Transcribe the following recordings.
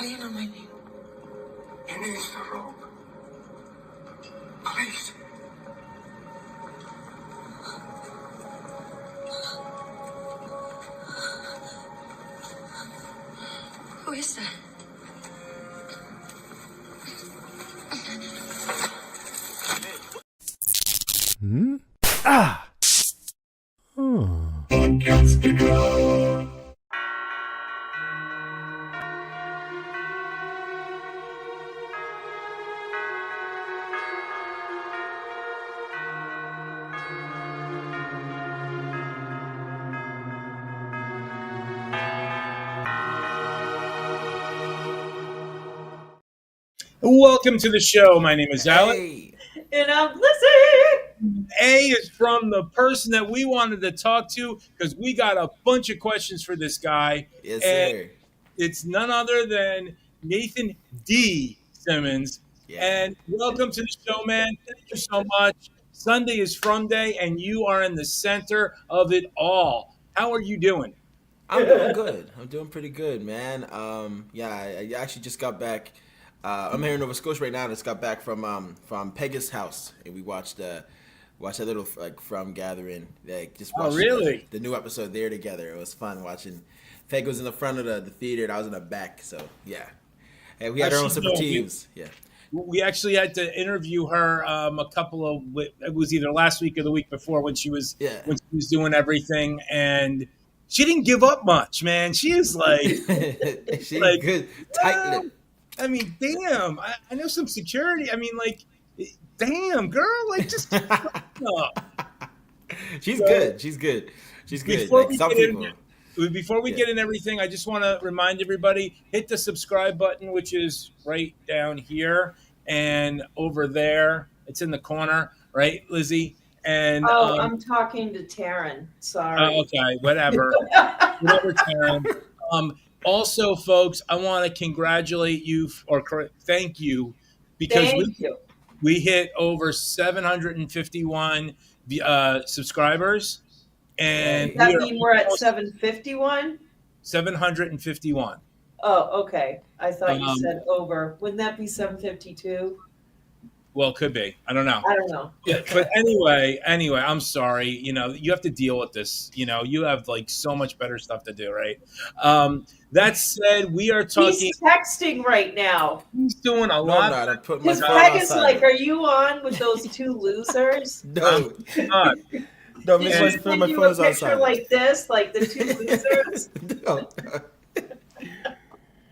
laying on my knee. You need the rope. Please. Who is that? Hmm? Ah! Oh. Welcome to the show. My name is Alex. Hey. And I'm Lizzie. A is from the person that we wanted to talk to because we got a bunch of questions for this guy. Yes, and sir. It's none other than Nathan D. Simmons. Yeah. And welcome to the show, man. Thank you so much. Sunday is From Day, and you are in the center of it all. How are you doing? I'm doing good. I'm doing pretty good, man. I actually just got back. I'm here in Nova Scotia right now. I just got back from Peggy's house, and we watched a little From gathering. Just watched really? the new episode there together. It was fun watching. Peg was in the front of the theater, and I was in the back. So yeah, and we had our own separate teams. Yeah. We actually had to interview her it was either last week or the week before when she was doing everything, and she didn't give up much, man. She is like she's like good, tight-lipped. I mean, damn. I know some security. I mean, like, damn, girl, like, just up. She's good. She's good. She's good. Before we get in everything, I just want to remind everybody, hit the subscribe button, which is right down here and over there. It's in the corner, right, Lizzie? And I'm talking to Taryn. Sorry. Okay, whatever. Whatever, Taryn. Also, folks, I want to congratulate you thank you because we hit over 751 subscribers. And does that mean we're at 751? 751. Oh, okay. I thought you said over. Wouldn't that be 752? Well, it could be. I don't know. Yeah, but anyway, I'm sorry. You know, you have to deal with this. You know, you have like so much better stuff to do, right? That said, we are talking. He's texting right now. He's doing a lot. No, I put my his Peg is like, are you on with those two losers? No. No, Did you send you a picture outside. Like this, like the two losers? No.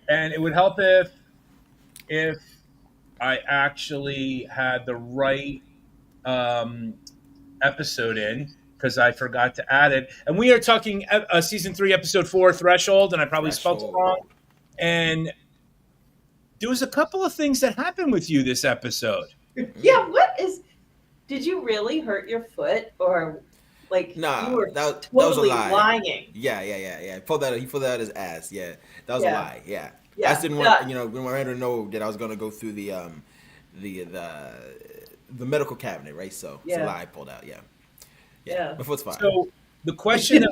And it would help if I actually had the right episode in, because I forgot to add it. And we are talking season 3, episode 4, Threshold, and I probably spelled it wrong. And there was a couple of things that happened with you this episode. Yeah, did you really hurt your foot, or like you were that was totally a lie. lying? Yeah. He pulled that out his ass. Yeah, that was a lie. Yeah. I just didn't want when I had to know that I was going to go through the medical cabinet, right? So it's a lie I pulled out. Yeah. My foot's fine. So the question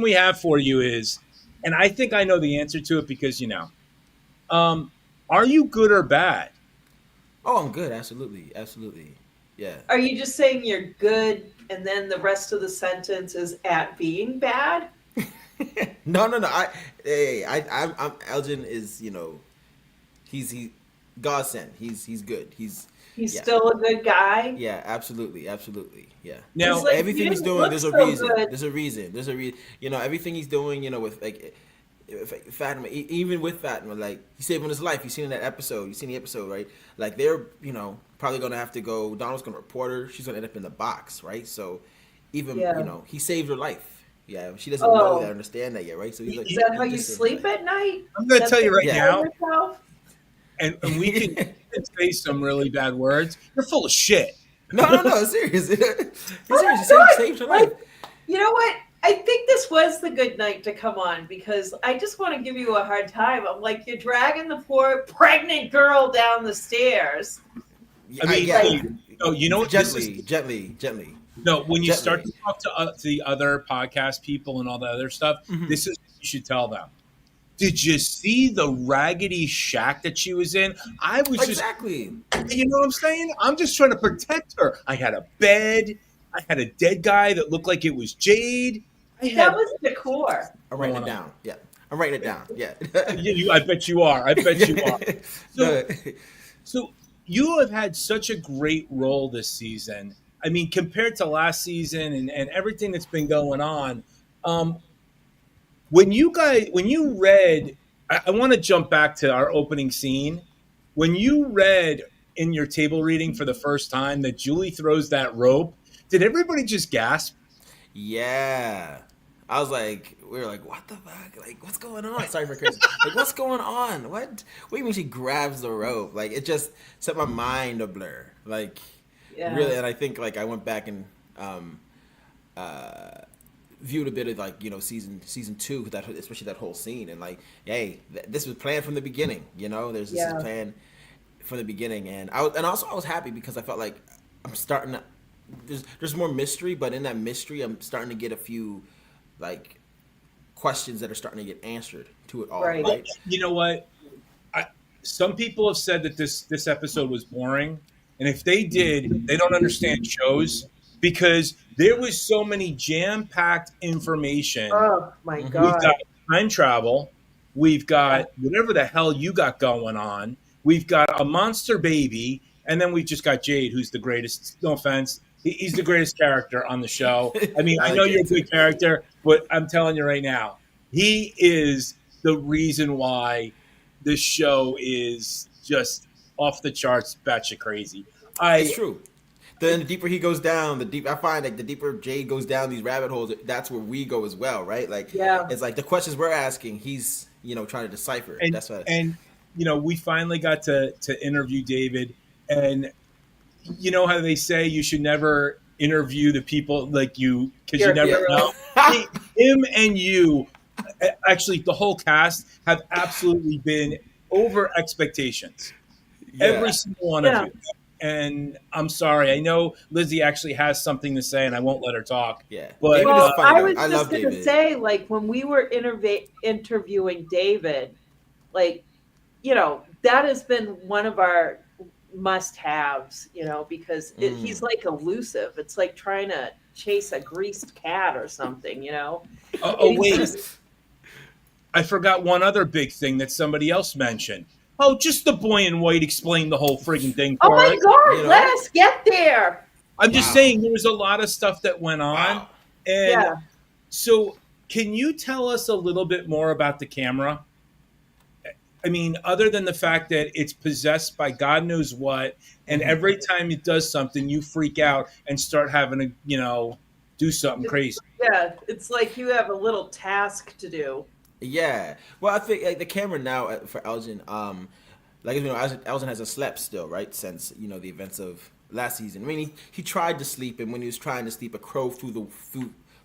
we have for you is, and I think I know the answer to it because are you good or bad? Oh, I'm good. Absolutely. Yeah. Are you just saying you're good, and then the rest of the sentence is at being bad? No. I'm Elgin is he's God sent. He's good. He's still a good guy. Yeah, absolutely. Yeah. Now everything he's doing, there's a reason. There's a reason. Everything he's doing, with like Fatima, even with Fatima, like he's saving his life. You've seen in that episode. You've seen the episode, right? Like they're probably gonna have to go. Donald's gonna report her. She's gonna end up in the box, right? So even he saved her life. Yeah, she doesn't know that, understand that yet, right? So he's like, is that how you sleep at night? I'm going to tell you right now, and we can say some really bad words. You're full of shit. No, seriously. He saved her life. You know what? I think this was the good night to come on, because I just want to give you a hard time. I'm like, you're dragging the poor pregnant girl down the stairs. You know what? Gently. No, when you start to talk to the other podcast people and all that other stuff, this is what you should tell them. Did you see the raggedy shack that she was in? I was exactly. you know what I'm saying? I'm just trying to protect her. I had a bed. I had a dead guy that looked like it was Jade. I That had. was decor. I'm writing it down. Yeah, I'm writing it down. Yeah. I bet you are. I bet you are. So, No. so you have had such a great role this season. I mean, compared to last season and everything that's been going on. When you read, I want to jump back to our opening scene. When you read in your table reading for the first time that Julie throws that rope, did everybody just gasp? Yeah. I was like, we were like, what the fuck? Like, what's going on? Sorry for Chris. Like, what's going on? What do you mean she grabs the rope? Like, it just set my mind a blur. Like, really. And I think, like, I went back and viewed a bit of, like, season 2, that especially that whole scene. And, like, hey, this was planned from the beginning. This is planned from the beginning. And I was happy because I felt like I'm starting to, there's more mystery, but in that mystery, I'm starting to get a few, like, questions that are starting to get answered to it all. Right? Well, you know what? Some people have said that this episode was boring, and if they did, they don't understand shows because there was so many jam-packed information. Oh my God! We've got time travel. We've got whatever the hell you got going on. We've got a monster baby, and then we've just got Jade, who's the greatest. No offense. He's the greatest character on the show. I mean, I know you're a good character, but I'm telling you right now, he is the reason why this show is just off the charts, batshit crazy. It's true. Then the deeper he goes down, I find like the deeper Jade goes down these rabbit holes, that's where we go as well, right? Like, it's like the questions we're asking, he's trying to decipher. And, that's what. And we finally got to interview David, and you know how they say you should never interview the people like you because you never know. Him and you, actually, the whole cast have absolutely been over expectations. Every single one of you. And I'm sorry, I know Lizzie actually has something to say, and I won't let her talk. Yeah, but I was just going to say, like, when we were interviewing David, like, that has been one of our must-haves, because he's like elusive. It's like trying to chase a greased cat or something, Wait. I forgot one other big thing that somebody else mentioned. Oh, just the boy in white explained the whole friggin' thing for us. Oh my God, let us get there. I'm just saying there was a lot of stuff that went on. And so can you tell us a little bit more about the camera? I mean, other than the fact that it's possessed by God knows what, and every time it does something, you freak out and start having to, do something crazy. Yeah, it's like you have a little task to do. Yeah. Well, I think like, the camera now for Elgin, Elgin hasn't slept still, right? Since, the events of last season. I mean, he tried to sleep, and when he was trying to sleep, a crow flew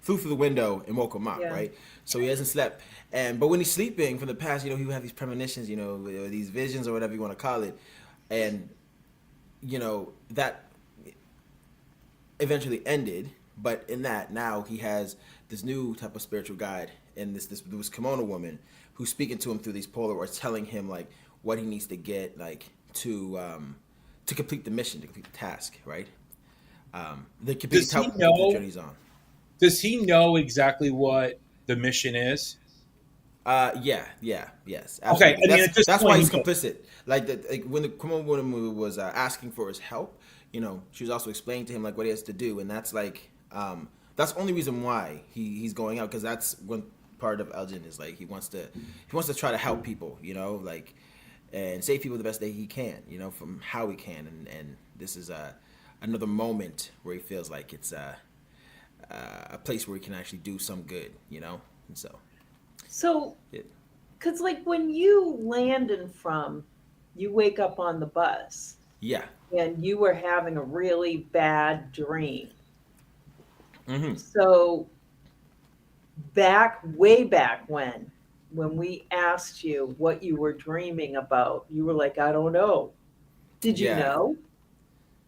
through the window and woke him up, right? So he hasn't slept. But when he's sleeping from the past, he would have these premonitions, these visions or whatever you want to call it. And, that eventually ended. But in that, now he has this new type of spiritual guide and this kimono woman who's speaking to him through these Polaroids, telling him, like, what he needs to get, like, to complete the mission, to complete the task, right? The journey he's on. Does he know exactly what the mission is? Yes, absolutely. Okay, that's why he's complicit. Like when the Kimono woman was asking for his help, she was also explaining to him like what he has to do, and that's like that's the only reason why he's going out, because that's one part of Elgin is like he wants to try to help people, like and save people the best that he can, from how he can, and this is another moment where he feels like it's a place where he can actually do some good, and so because like when you land you wake up on the bus, and you were having a really bad dream. So way back when we asked you what you were dreaming about, you were like, I don't know. Did you know?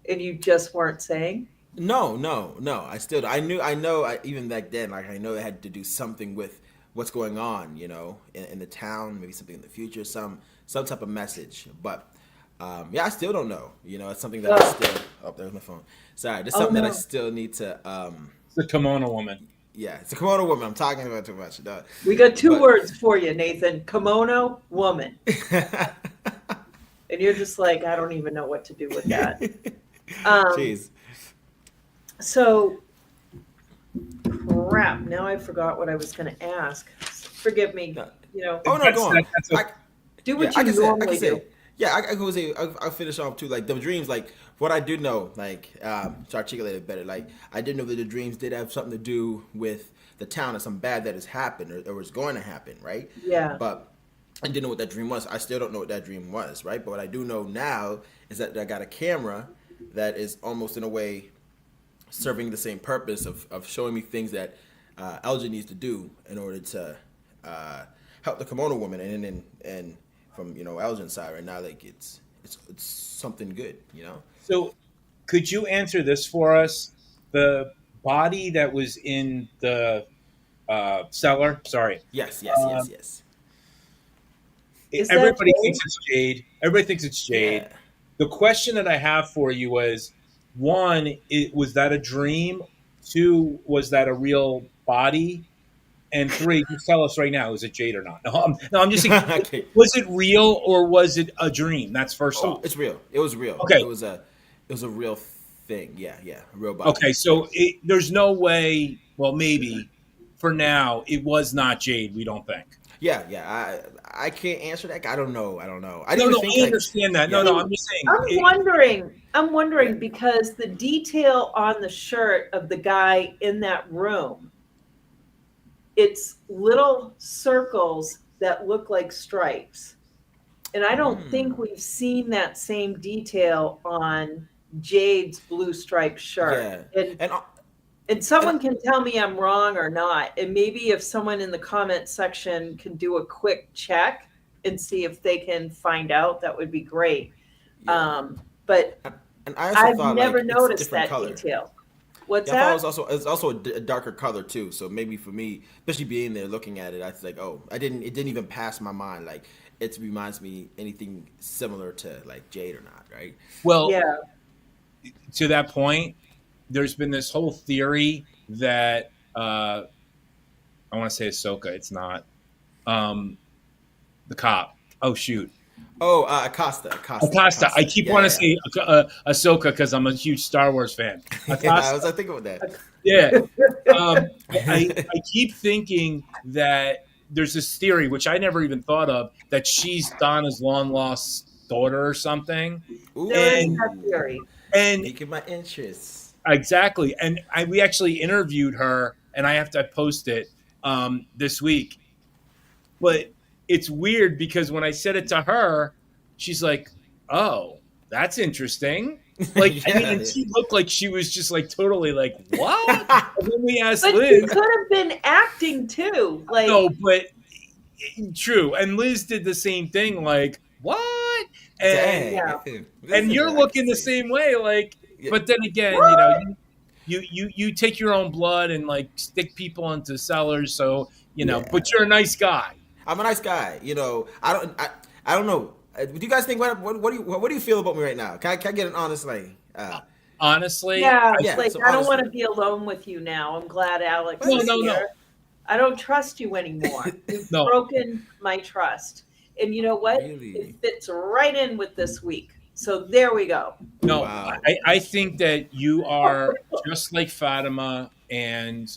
And you just weren't saying? No. I know. Even back then, like I know it had to do something with what's going on, in the town, maybe something in the future, some type of message. But yeah, I still don't know. It's something that I still. Oh, there's my phone. Sorry, there's something that I still need to. It's the kimono woman. Yeah, it's a kimono woman. I'm talking about too much. We got two words for you, Nathan. Kimono woman. And you're just like, I don't even know what to do with that. Jeez. So, crap. Now I forgot what I was going to ask. Forgive me. Oh no, go on. Do what you normally do. Yeah, I can say I'll finish off too. Like the dreams, like what I do know, like to articulate it better. Like I did know that the dreams did have something to do with the town and some bad that has happened or was going to happen, right? Yeah. But I didn't know what that dream was. I still don't know what that dream was, right? But what I do know now is that I got a camera that is almost in a way serving the same purpose of showing me things that Elgin needs to do in order to help the kimono woman, and from Elgin's side right now, like it's something good, So, could you answer this for us? The body that was in the cellar. Sorry. Yes. Everybody thinks it's Jade. Everybody thinks it's Jade. Yeah. The question that I have for you was: one, was that a dream? Two, was that a real body? And three, just tell us right now, is it Jade or not? No, I'm just saying, Okay. Was it real or was it a dream? That's first off. It's real. It was real. Okay. It was a real thing. Yeah, a real body. Okay, so there's no way. Well, maybe for now, it was not Jade. We don't think. Yeah. I can't answer that. I don't know. I No, I understand that. Yeah. No, I'm just saying. I'm wondering because the detail on the shirt of the guy in that room, it's little circles that look like stripes. And I don't think we've seen that same detail on Jade's blue striped shirt. Yeah. And someone can tell me I'm wrong or not. And maybe if someone in the comment section can do a quick check and see if they can find out, that would be great. Yeah. But and I also I've thought, never it's noticed different that color. detail. What's I that? thought it's also a darker color too. So maybe for me, especially being there looking at it, I was like, it didn't even pass my mind. Like it reminds me anything similar to like Jade or not, right? Well, Yeah. to that point, there's been this whole theory that I want to say Ahsoka. It's not the cop. Oh shoot. Acosta. I keep wanting to say Ahsoka because I'm a huge Star Wars fan. Yeah, I was thinking about that. Yeah. I keep thinking that there's this theory, which I never even thought of, that she's Donna's long lost daughter or something. Ooh, There is that theory. And piquing my interest. exactly. And we actually interviewed her, and I have to post it this week. But it's weird because when I said it to her, she's like, "Oh, that's interesting." Like, and she looked like she was just like totally like, "What?" And then we asked But Liz. she could have been acting too. Like, No, but true. And Liz did the same thing. Like, what? And Yeah. and you're looking the same way. Like, Yeah. but then again, you take your own blood and like stick people into cellars. So but you're a nice guy. I'm a nice guy. I don't know. Do you guys think what do you feel about me right now? Can I get an honest Honestly, yeah, Yeah, like so I don't honestly- want to be alone with you now. I'm glad Alex No, is no. here. I don't trust you anymore. You've No. broken my trust. And you know what? Really? It fits right in with this week. So there we go. No, Wow. I think that you are just like Fatima, and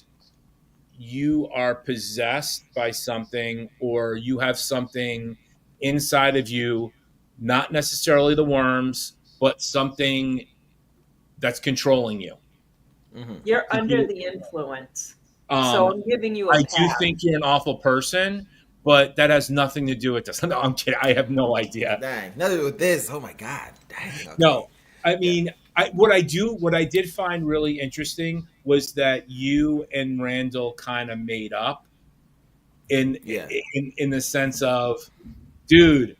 you are possessed by something, or you have something inside of you, not necessarily the worms, but something that's controlling you. You're under the influence. So I'm giving you a I pass. do think you're an awful person, but that has nothing to do with this. No, I'm kidding. I have no idea. Dang, nothing with this. Oh my god. Dang. Okay. No, I mean, what I did find really interesting was that you and Randall kind of made up in the sense of, dude,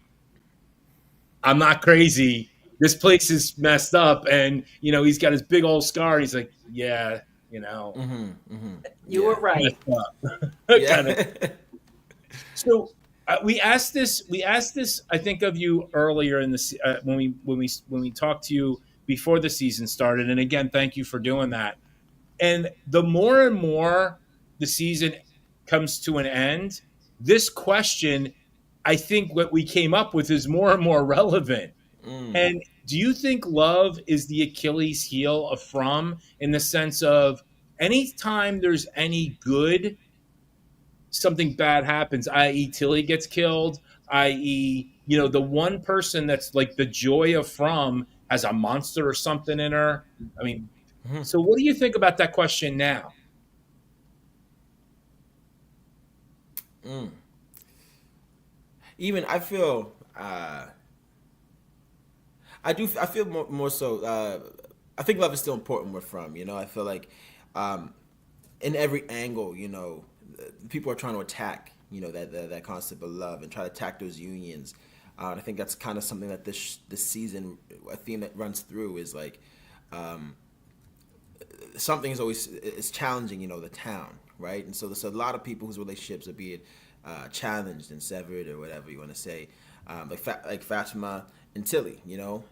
I'm not crazy. This place is messed up, and he's got his big old scar. And he's like, yeah, You were right. messed up. Yeah. So we asked this. We asked this. I think of you earlier in the when we talked to you before the season started. And again, thank you for doing that. And the more and more the season comes to an end, this question, I think, what we came up with is more and more relevant. And do you think love is the Achilles heel of From, in the sense of anytime there's any good, something bad happens, i.e., Tilly gets killed, i.e., the one person that's like the joy of From has a monster or something in her? I mean, so what do you think about that question now? Even I feel I feel more so I think love is still important where From, I feel like in every angle, people are trying to attack, that concept of love and try to attack those unions. And I think that's kind of something that this season, a theme that runs through is like something is challenging, the town, right? And so there's a lot of people whose relationships are being challenged and severed or whatever you want to say, like Fatima and Tilly,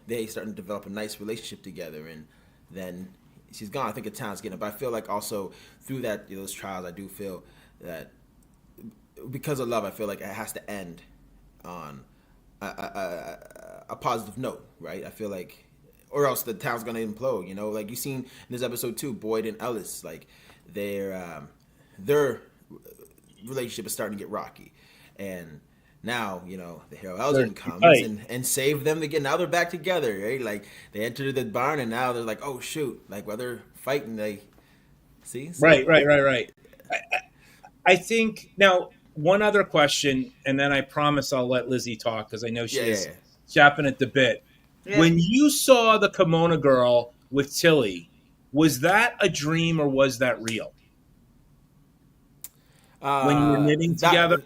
they starting to develop a nice relationship together, and then she's gone. I think the town's getting it, but I feel like also through that, those trials, I do feel that because of love, I feel like it has to end on a positive note, right? I feel like, or else the town's gonna implode. Like you seen in this episode too, Boyd and Ellis, like their relationship is starting to get rocky, and now the hero Elgin comes and save them again. Now they're back together, right? Like they entered the barn, and now they're like, oh shoot, like while they're fighting, they see. So, Right. I think now one other question, and then I promise I'll let Lizzie talk because I know she is chapping at the bit. Yeah. When you saw the kimono girl with Tilly, was that a dream or was that real? When you were knitting together?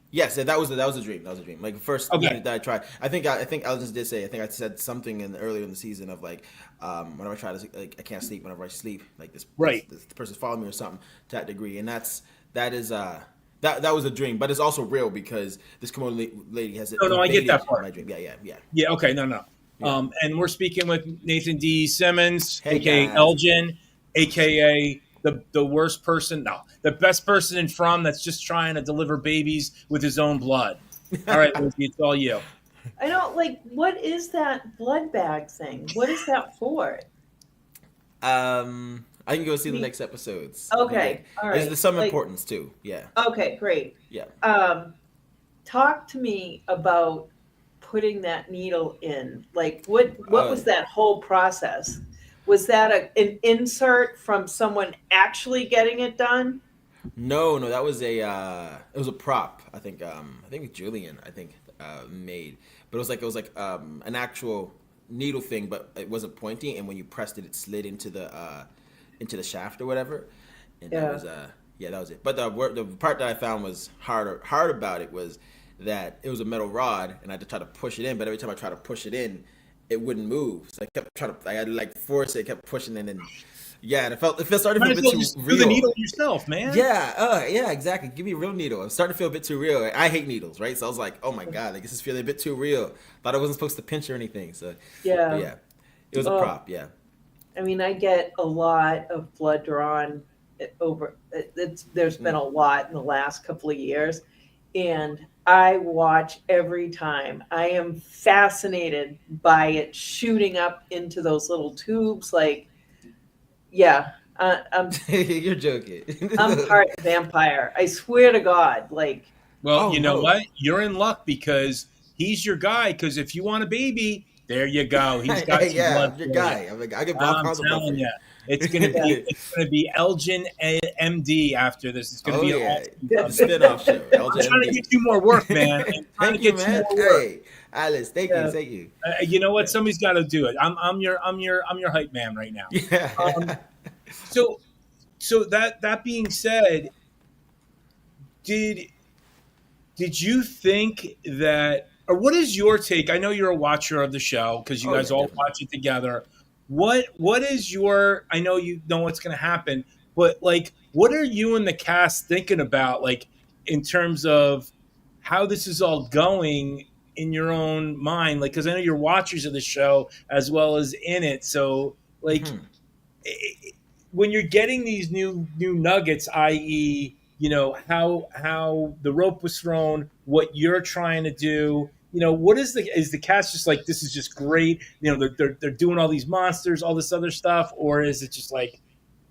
Yes, that was a dream. That was a dream. Like the first minute that I tried, I think Elgin did say. I think I said something earlier in the season of like, whenever I try to I can't sleep whenever I sleep. Like this person's following me or something to that degree, and that was a dream, but it's also real because this kimono lady has. No, I get that part. My dream. Yeah. Yeah. Okay. No. Yeah. And we're speaking with Nathan D. Simmons, hey, aka guys. Elgin, aka the worst person, the best person in From, that's just trying to deliver babies with his own blood. All right, Lizzie, it's all you. I don't what is that blood bag thing? What is that for? I can go see the next episodes. Okay, all right. There's some importance too. Yeah. Okay, great. Yeah. Talk to me about putting that needle in. Like, what was that whole process? Was that an insert from someone actually getting it done? No, that was it was a prop. I think Julian made, but it was like an actual needle thing, but it wasn't pointy, and when you pressed it, it slid into the shaft or whatever. And that was it. But the part that I found was hard about it was that it was a metal rod, and I had to try to push it in, but every time I tried to push it in, it wouldn't move. So I kept trying to, I had to like force it, kept pushing it, and and it started to feel a bit too real. Do the needle yourself, man. Yeah, exactly. Give me a real needle. I'm starting to feel a bit too real. I hate needles, right? So I was like, oh my god, like this is feeling a bit too real. Thought I wasn't supposed to pinch or anything. So yeah, it was a prop. Yeah. I mean, I get a lot of blood drawn there's been a lot in the last couple of years, and I watch every time. I am fascinated by it shooting up into those little tubes. Like, I'm you're joking. I'm part vampire. I swear to God. Like, well, you know what? You're in luck because he's your guy. Because if you want a baby, there you go. He's got some blood. Your guy. I'm like, I get blood. I'm telling you. It's gonna be Elgin MD after this. It's gonna be a spin-off show. I'm trying to get you more work, man. Thank you, man. Hey, Alice, thank you. You know what? Somebody's got to do it. I'm your hype man right now. Yeah. So that being said, did you think that, or what is your take? I know you're a watcher of the show because you guys all definitely watch it together. What is your? I know you know what's going to happen, but like, what are you and the cast thinking about, like, in terms of how this is all going in your own mind, like, because I know you're watchers of the show as well as in it. So, like, when you're getting these new nuggets, i.e., how the rope was thrown, what you're trying to do. What is the cast just like? This is just great. They're doing all these monsters, all this other stuff, or is it just like,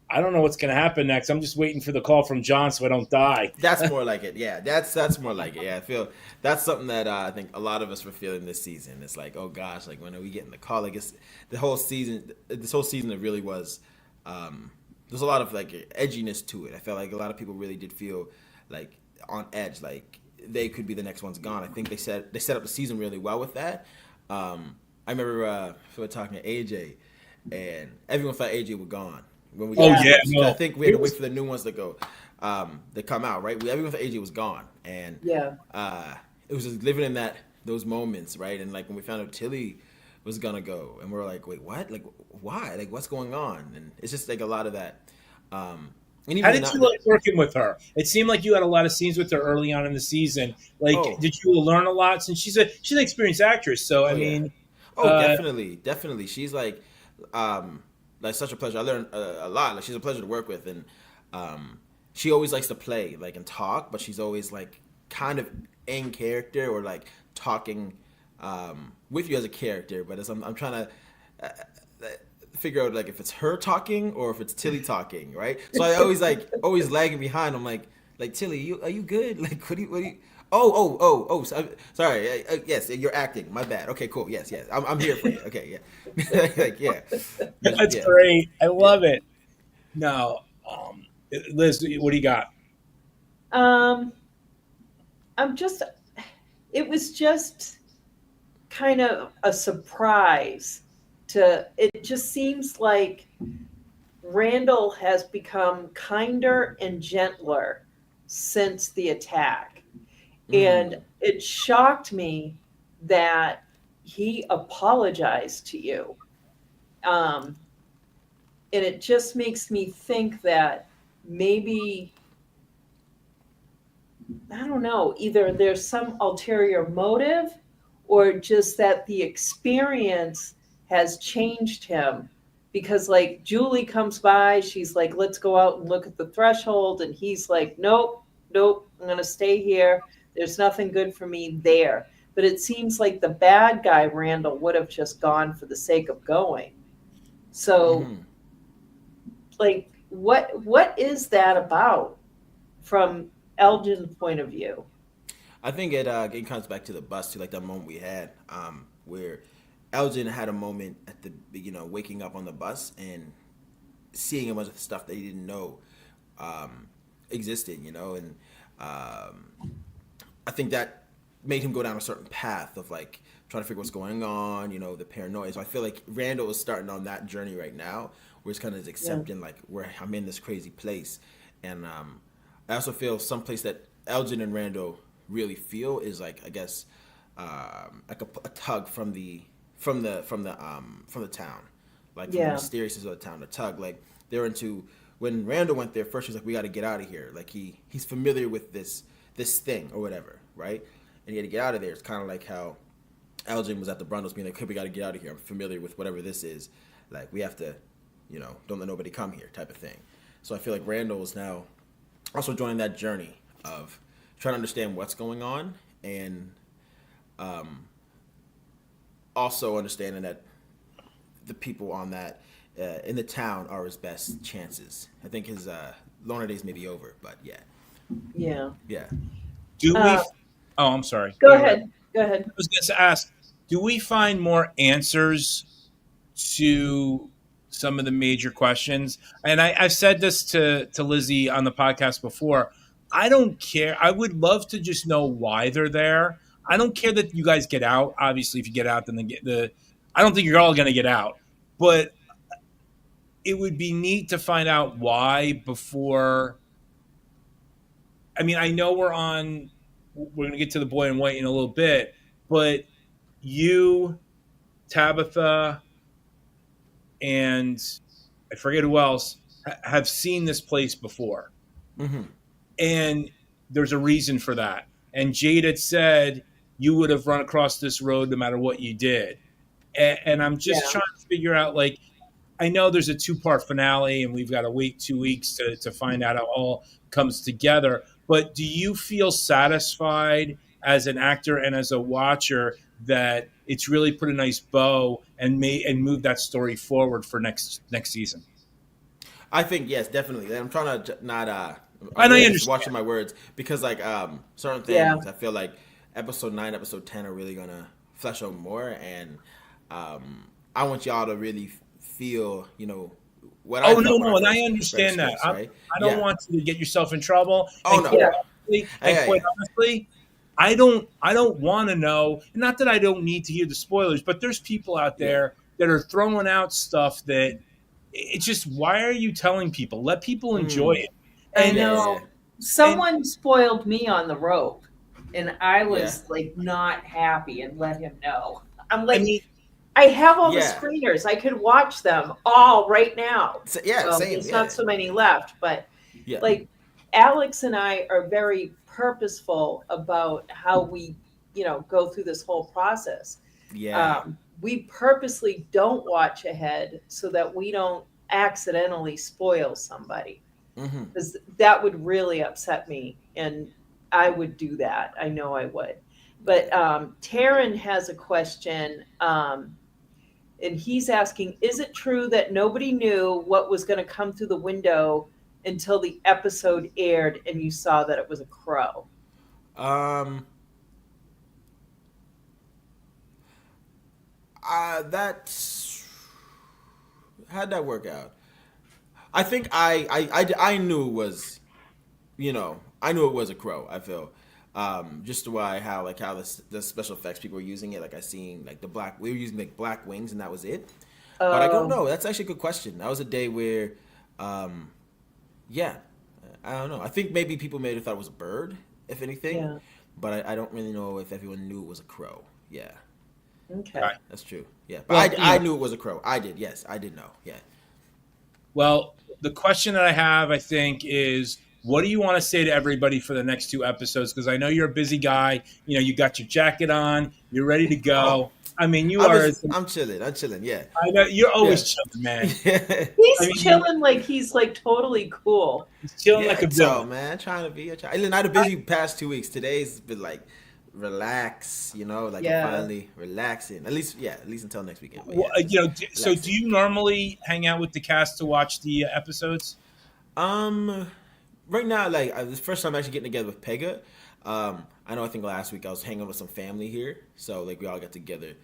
I don't know what's going to happen next. I'm just waiting for the call from John so I don't die. That's more like it. Yeah, that's more like it. Yeah, I feel that's something that I think a lot of us were feeling this season. It's like, oh gosh, like when are we getting the call? Like it's the whole season. This whole season, it really was. There's a lot of like edginess to it. I felt like a lot of people really did feel like on edge, like they could be the next ones gone. I think they set up the season really well with that. I remember we were talking to AJ, and everyone thought AJ was gone. When we I think we had to wait for the new ones to go, to come out, right? Everyone thought AJ was gone, and it was just living in those moments, right? And like when we found out Tilly was gonna go, and we were like, wait, what? Like, why? Like, what's going on? And it's just like a lot of that. How did you like working with her? It seemed like you had a lot of scenes with her early on in the season. Like, did you learn a lot? Since she's an experienced actress, so I mean, definitely, she's like such a pleasure. I learned a lot. Like she's a pleasure to work with, and she always likes to play like and talk, but she's always like kind of in character or like talking with you as a character. But as I'm trying to figure out like if it's her talking or if it's Tilly talking, right? So I always lagging behind. I'm like Tilly, are you good? Like what do you? Oh, sorry. Yes, you're acting. My bad. Okay, cool. Yes. I'm here for you. Okay, yeah. Like, yeah. That's great. I love it. Now, Liz, what do you got? It was just kind of a surprise it just seems like Randall has become kinder and gentler since the attack. And it shocked me that he apologized to you. And it just makes me think that maybe, I don't know, either there's some ulterior motive or just that the experience has changed him. Because like Julie comes by, she's like, let's go out and look at the threshold. And he's like, nope, I'm going to stay here. There's nothing good for me there. But it seems like the bad guy, Randall, would have just gone for the sake of going. So, like, what is that about from Elgin's point of view? I think it comes back to the bus, to like that moment we had where Elgin had a moment at the waking up on the bus and seeing a bunch of stuff that he didn't know existed, and I think that made him go down a certain path of like trying to figure what's going on, the paranoia. So I feel like Randall is starting on that journey right now, where he's kind of accepting like where I'm in this crazy place, and I also feel someplace that Elgin and Randall really feel is like, I guess, like a tug from the town, like from the mysteriousness of the town. The tug, like they're into. When Randall went there first, he was like, "We got to get out of here." Like he's familiar with this thing or whatever, right? And he had to get out of there. It's kind of like how Elgin was at the Brundles being like, "Hey, we got to get out of here. I'm familiar with whatever this is. Like we have to, don't let nobody come here," type of thing. So I feel like Randall is now also joining that journey of trying to understand what's going on, and also understanding that the people on that in the town are his best chances. I think his loner days may be over, but yeah. Do we? Oh, I'm sorry. Go ahead. I was going to ask, do we find more answers to some of the major questions? And I've said this to Lizzie on the podcast before. I don't care. I would love to just know why they're there. I don't care that you guys get out. Obviously, if you get out, then I don't think you're all going to get out. But it would be neat to find out why before. I mean, I know we're going to get to the boy in white in a little bit, but you, Tabitha, and I forget who else have seen this place before. Mm-hmm. And there's a reason for that. and Jade had said you would have run across this road no matter what you did. And I'm just trying to figure out, like, I know there's a 2-part finale and we've got to wait 2 weeks to find out how it all comes together. But do you feel satisfied as an actor and as a watcher that it's really put a nice bow and moved that story forward for next season? I think yes, definitely. I'm trying to not. I know you just understand. watching my words because like certain things I feel like episode 9, episode 10 are really gonna flesh out more, and I want y'all to really feel what I. Oh no, and I understand that. Right? I don't want you to get yourself in trouble. Oh no. Quite honestly, I don't want to know. Not that I don't need to hear the spoilers, but there's people out there that are throwing out stuff that it's just, why are you telling people? Let people enjoy it. And I know someone spoiled me on the rope, and I was like not happy and let him know. I'm like, I have all the screeners. I could watch them all right now. Same. There's not so many left, but like Alex and I are very purposeful about how we, go through this whole process. We purposely don't watch ahead so that we don't accidentally spoil somebody, because that would really upset me, and I would do that. I know I would. But Taryn has a question, and he's asking, is it true that nobody knew what was going to come through the window until the episode aired and you saw that it was a crow? How'd that work out? I think I knew it was, I knew it was a crow. I feel, just how the special effects people were using it. Like I seen like we were using like black wings and that was it. But I don't know. That's actually a good question. That was a day where, I don't know. I think maybe people may have thought it was a bird, if anything. Yeah. But I don't really know if everyone knew it was a crow. Yeah. Okay. Right. That's true. Yeah. But I knew it was a crow. I did. Yes, I did know. Yeah. Well, the question that I have, I think, is what do you want to say to everybody for the next 2 episodes? Because I know you're a busy guy. You got your jacket on. You're ready to go. I mean, I'm chilling. Yeah. I know you're always chilling, man. He's chilling like he's like totally cool. He's chilling like a villain, man. Trying to be. I had a busy past 2 weeks. Today's been like relax. I'm finally relaxing. At least until next weekend. Well, so do you normally hang out with the cast to watch the episodes? Right now, like the first time I'm actually getting together with Pega. I know. I think last week I was hanging with some family here, so like we all got together.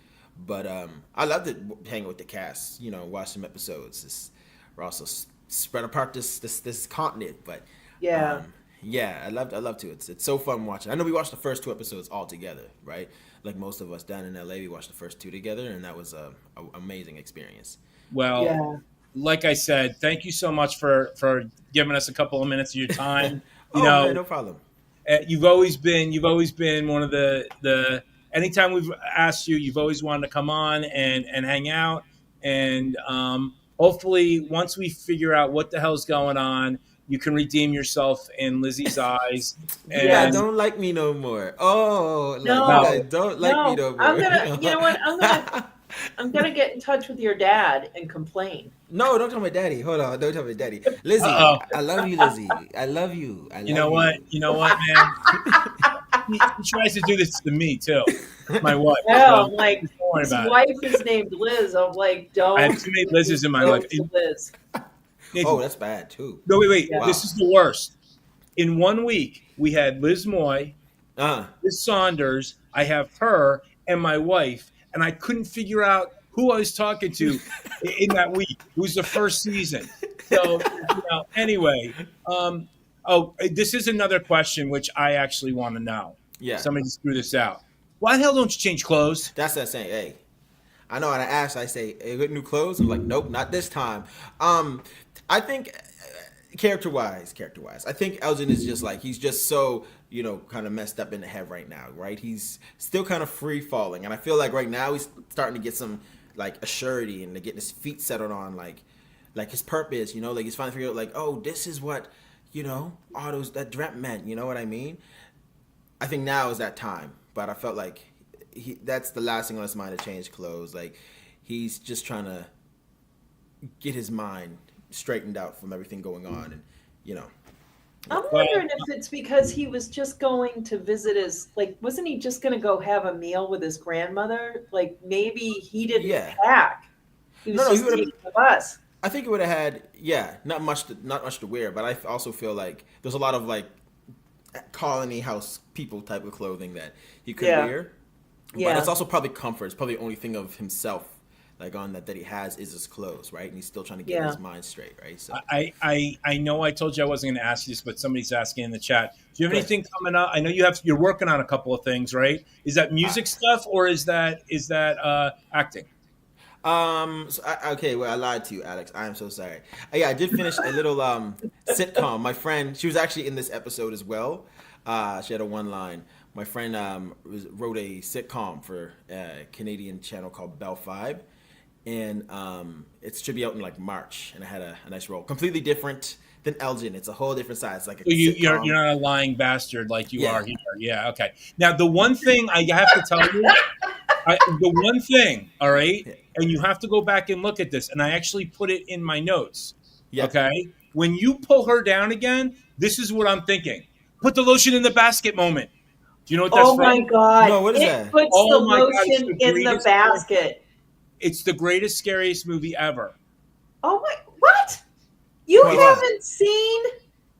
But I loved it hanging with the cast. Watch some episodes. We're also spread apart this continent, but I love to. It's so fun watching. I know we watched the first 2 episodes all together, right? Like most of us down in LA, we watched the first 2 together, and that was a amazing experience. Well, like I said, thank you so much for giving us a couple of minutes of your time. Man, no problem. You've always been one of the anytime we've asked you, you've always wanted to come on and hang out. And hopefully once we figure out what the hell's going on, you can redeem yourself in Lizzie's eyes. And don't like me no more. Oh, don't like me no more. I'm gonna, I'm gonna get in touch with your dad and complain. No, don't tell my daddy. Hold on, don't tell my daddy. Lizzie, I love you, Lizzie. I love you. You know what, man? he tries to do this to me too. My wife. Yeah, I'm like, his wife is named Liz. I'm like, don't. I have too many Lizzes in my life. Liz. That's bad too. No, wait. Yeah. This is the worst. In 1 week, we had Liz Moy, Liz Saunders. I have her and my wife, and I couldn't figure out who I was talking to in that week. It was the first season. So, anyway. This is another question which I actually want to know. Yeah. Somebody just threw this out. Why the hell don't you change clothes? That's that saying. Hey, I know. And I asked, I say, hey, get new clothes? I'm like, nope, not this time. I think character-wise, I think Elgin is just like, he's just so, kind of messed up in the head right now, right? He's still kind of free-falling. And I feel like right now he's starting to get some, like, a surety and to get his feet settled on, like his purpose, like he's finally figured out, like, oh, this is what, all that dreamt meant, you know what I mean? I think now is that time. But I felt like that's the last thing on his mind to change clothes. Like he's just trying to get his mind straightened out from everything going on, and you know. I'm wondering if it's because he was just going to visit his, like, wasn't he just going to go have a meal with his grandmother? Like, maybe he didn't pack. He was just taking the bus. I think it would have had, not much to wear, but I also feel like there's a lot of like colony house people type of clothing that he could wear. But it's also probably comfort. It's probably the only thing of himself like on that he has is his clothes, right? And he's still trying to get his mind straight, right? So I know I told you I wasn't going to ask you this, but somebody's asking in the chat. Do you have anything coming up? I know you're working on a couple of things, right? Is that music stuff or is that acting? Okay, well, I lied to you, Alex. I am so sorry. I did finish a little sitcom. My friend, she was actually in this episode as well. She had a one line. My friend wrote a sitcom for a Canadian channel called Bell 5. And it should be out in like March, and I had a nice role. Completely different than Elgin. It's a whole different side. It's like you're not a lying bastard like you are here. Yeah, okay. Now the one thing I have to tell you, the one thing, all right, and you have to go back and look at this, and I actually put it in my notes. Yeah. Okay, when you pull her down again, this is what I'm thinking. Put the lotion in the basket moment. Do you know what that's from? Oh my God! No, what is that? It puts the lotion in the basket. It's the greatest, scariest movie ever. Oh my! What? You haven't seen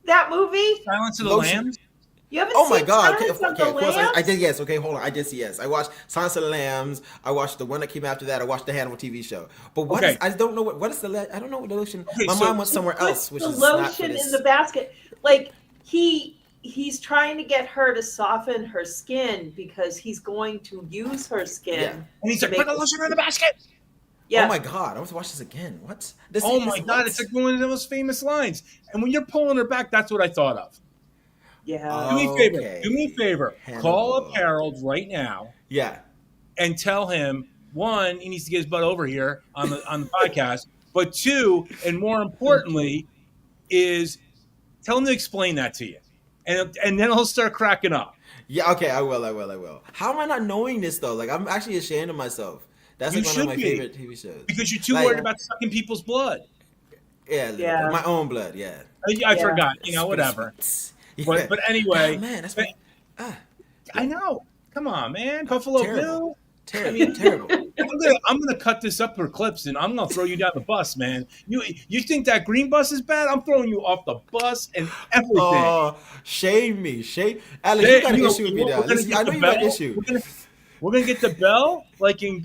that movie? Silence of the Lambs? You haven't seen Silence of the of course Lambs? I did. Yes. Okay, hold on. I did see yes. I watched Silence of the Lambs. I watched the one that came after that. I watched the Hannibal TV show. But what is, I don't know what is the I don't know what the lotion. Okay, my mind went somewhere else. Which the is lotion in the basket. Like he's trying to get her to soften her skin because he's going to use her skin. Yeah. And he's like, put the lotion in the basket. Yeah. Oh my God! I want to watch this again. What? Oh my God! It's like one of the most famous lines. And when you're pulling her back, that's what I thought of. Yeah. Do me a favor. Do me a favor. Call up Harold right now. Yeah. And tell him, one, he needs to get his butt over here on the podcast. But two, and more importantly, is tell him to explain that to you, and then he'll start cracking up. Yeah. Okay. I will. How am I not knowing this though? Like I'm actually ashamed of myself. That's like one of my favorite TV shows. Because you're too worried about sucking people's blood. Yeah. My own blood. Yeah. I forgot. Whatever. Yeah. But anyway. Oh, man, that's I know. Come on, man. Buffalo Bill. Terrible. I'm gonna cut this up for clips, and I'm gonna throw you down the bus, man. You think that green bus is bad? I'm throwing you off the bus and everything. Oh, shame me. Alex, you got an issue with me now. I know you got an issue. We're gonna get the bell, like in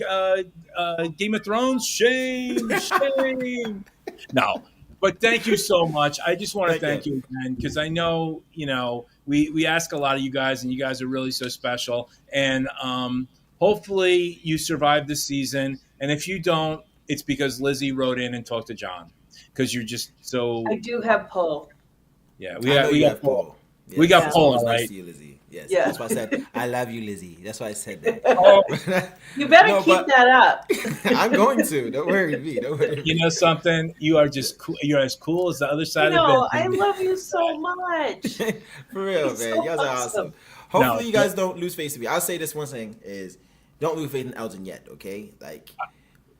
Game of Thrones. Shame. No, but thank you so much. I just want to thank you again because I know we ask a lot of you guys, and you guys are really so special. And hopefully you survive this season. And if you don't, it's because Lizzie wrote in and talked to John because you're just so. I do have pull. Yeah, we got pull. Yes, we got pull, all right. Nice to you, Lizzie. Yes, that's why I said I love you, Lizzie. That's why I said that. Oh. You better keep that up. I'm going to. Don't worry me. Don't worry. You know something? You are just cool. You're as cool as the other side of the bed. I love you so much. For real, man. So You guys are awesome. Hopefully, you guys don't lose faith in me. I'll say this one thing is, don't lose faith in Elgin yet. Okay, like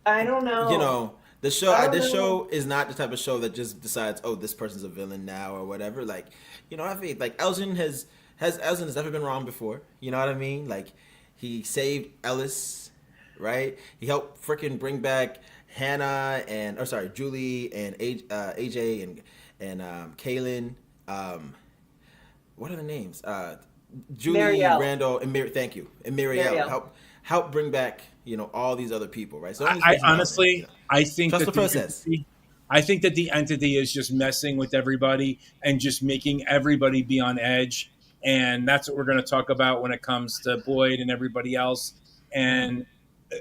I don't know. The show. This show is not the type of show that just decides, oh, this person's a villain now or whatever. Like, I think like Elgin has never been wrong before. You know what I mean? Like, he saved Ellis, right? He helped freaking bring back Hannah Julie and AJ and Kaylin. What are the names? Julie, Marielle. Randall, and thank you, and Myriad help bring back all these other people, right? So I honestly, I think trust the process. I think that the entity is just messing with everybody and just making everybody be on edge. And that's what we're going to talk about when it comes to Boyd and everybody else. And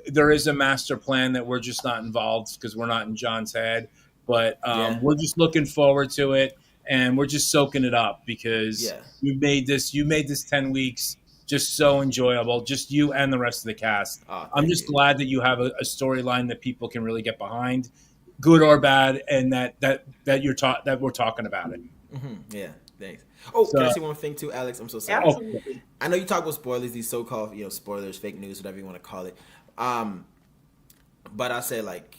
there is a master plan that we're just not involved because we're not in John's head. But we're just looking forward to it. And we're just soaking it up because you made this 10 weeks just so enjoyable, just you and the rest of the cast. I'm just glad that you have a storyline that people can really get behind, good or bad, and that we're talking about it. Mm-hmm. Yeah. Thanks. Oh, So, can I say one thing too, Alex? I'm so sorry. Absolutely. I know you talk about spoilers, these so-called, spoilers, fake news, whatever you want to call it. But I say, like,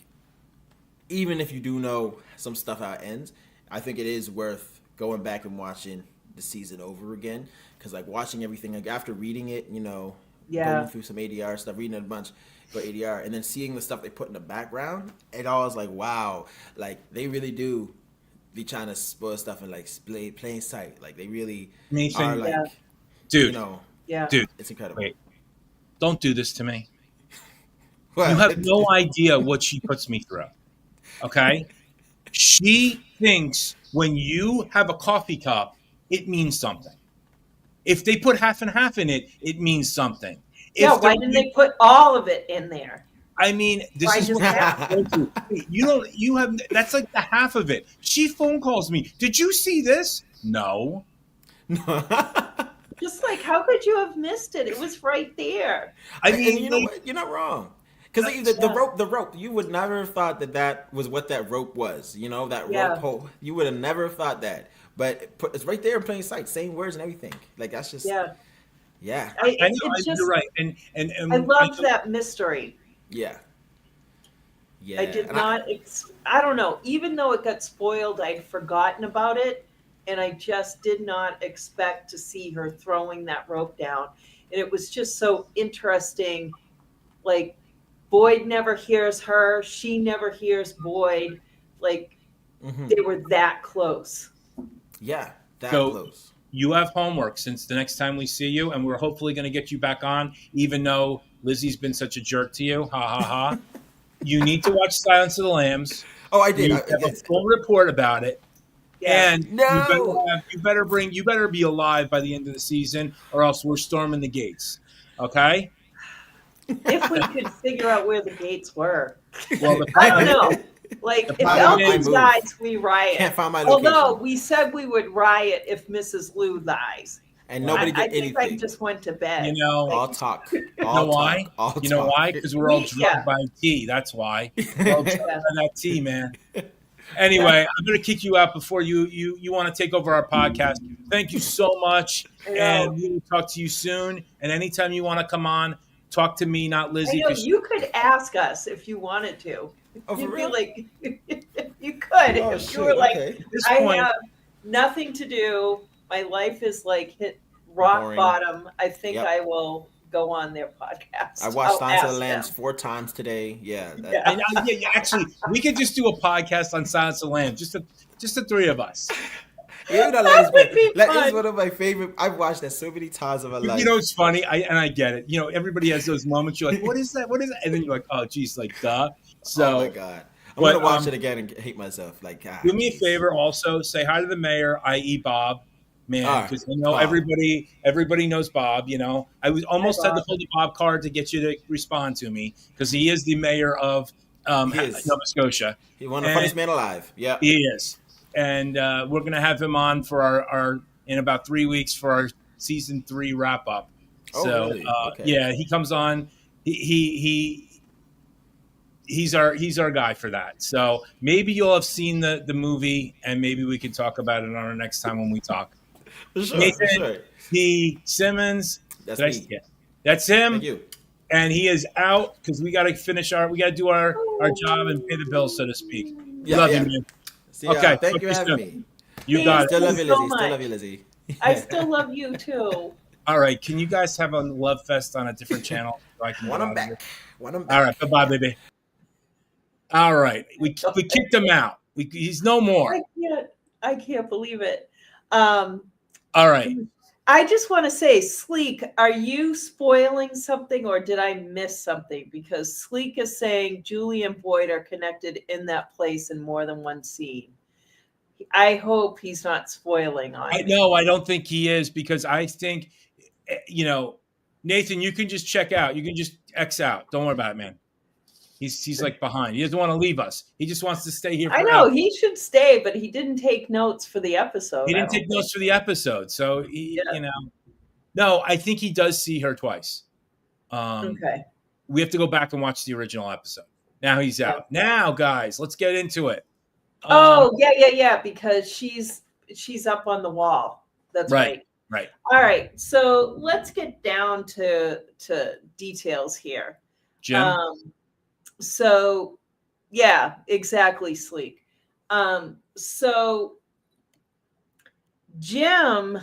even if you do know some stuff how it ends, I think it is worth going back and watching the season over again. Because, like, watching everything, like, after reading it, going through some ADR stuff, reading a bunch about ADR, and then seeing the stuff they put in the background, it all is like, wow, like, they really do be trying to spoil stuff in, like, plain sight. Like, they really are, like, dude, dude, it's incredible. Wait, don't do this to me. What? You have no idea what she puts me through. Okay? She thinks when you have a coffee cup, it means something. If they put half and half in it, it means something. Why didn't they put all of it in there? I mean, this is what you have. That's like the half of it. She phone calls me. Did you see this? No. Just like, how could you have missed it? It was right there. I mean, and you know what? You're not wrong. Because the rope, you would never have thought that was what that rope was. Rope hole. You would have never thought that. But it's right there in plain sight. Same words and everything. Like, that's just... Yeah. I know, you're right. And I love that mystery. Yeah. I did not... I don't know. Even though it got spoiled, I'd forgotten about it. And I just did not expect to see her throwing that rope down. And it was just so interesting. Like, Boyd never hears her. She never hears Boyd. Like, they were that close. Yeah, close. You have homework since the next time we see you, and we're hopefully going to get you back on, even though Lizzie's been such a jerk to you. Ha, ha, ha. You need to watch Silence of the Lambs. Oh, I did. You have a full report about it. Yeah. And you better be alive by the end of the season, or else we're storming the gates. Okay? If we could figure out where the gates were. Well, I don't know. Like, if Elgin dies, we riot. Can't find my location. Although we said we would riot if Mrs. Lou dies. And nobody did anything. I think I just went to bed. All talk. You know why? Because we're all drugged by tea. That's why. We're all drugged by that tea, man. Anyway, I'm going to kick you out before you want to take over our podcast. Thank you so much. And we will talk to you soon. And anytime you want to come on, talk to me, not Lizzie. I know, you could ask us if you wanted to. Oh, for real? Like, you could. If you were like, I have nothing to do. My life is like hit rock bottom. I think I will go on their podcast. I watched Silence of the Lambs 4 times today. Yeah. Actually, we could just do a podcast on Silence of the Lambs. Just the three of us. Yeah, that would be fun. That is one of my favorite. I've watched that so many times in my life. You know, it's funny. I get it. Everybody has those moments. You're like, what is that? What is that? And then you're like, oh, geez, like, duh. So, oh my God. I'm going to watch it again and hate myself. Like, God. Do me a favor also. Say hi to the mayor, i.e. Bob. Man, because everybody knows Bob. I was almost had to hold the Bob card to get you to respond to me because he is the mayor of Nova Scotia. He's one of the funniest men alive. Yeah, he is. And we're going to have him on for our in about 3 weeks for our season 3 wrap up. Oh, so really? Okay. Yeah, he comes on. He's our guy for that. So maybe you'll have seen the movie, and maybe we can talk about it on our next time when we talk. For sure, Nathan, Simmons. That's me. That's him. Thank you. And he is out because we got to do our job and pay the bills, so to speak. Love you, man. Okay, thank you for having me. You got it. Still love you, Lizzie. Still love you, Lizzie. I still love you too. All right, can you guys have a love fest on a different channel? So I can Want him back. All right, bye, baby. All right, we kicked him out. He's no more. I can't believe it. All right. I just want to say, Sleek, are you spoiling something or did I miss something? Because Sleek is saying Julie and Boyd are connected in that place in more than one scene. I hope he's not spoiling on it. No, I don't think he is because I think, Nathan, you can just check out. You can just X out. Don't worry about it, man. He's like behind. He doesn't want to leave us. He just wants to stay here forever. I know he should stay, but he didn't take notes for the episode. He didn't take notes for the episode, so No, I think he does see her twice. Okay. We have to go back and watch the original episode. Now he's out. Now, guys, let's get into it. Yeah. Because she's she's up on the wall. That's Right. right. All right. So let's get down to details here. Jim? So yeah, exactly, Sleek. So Jim,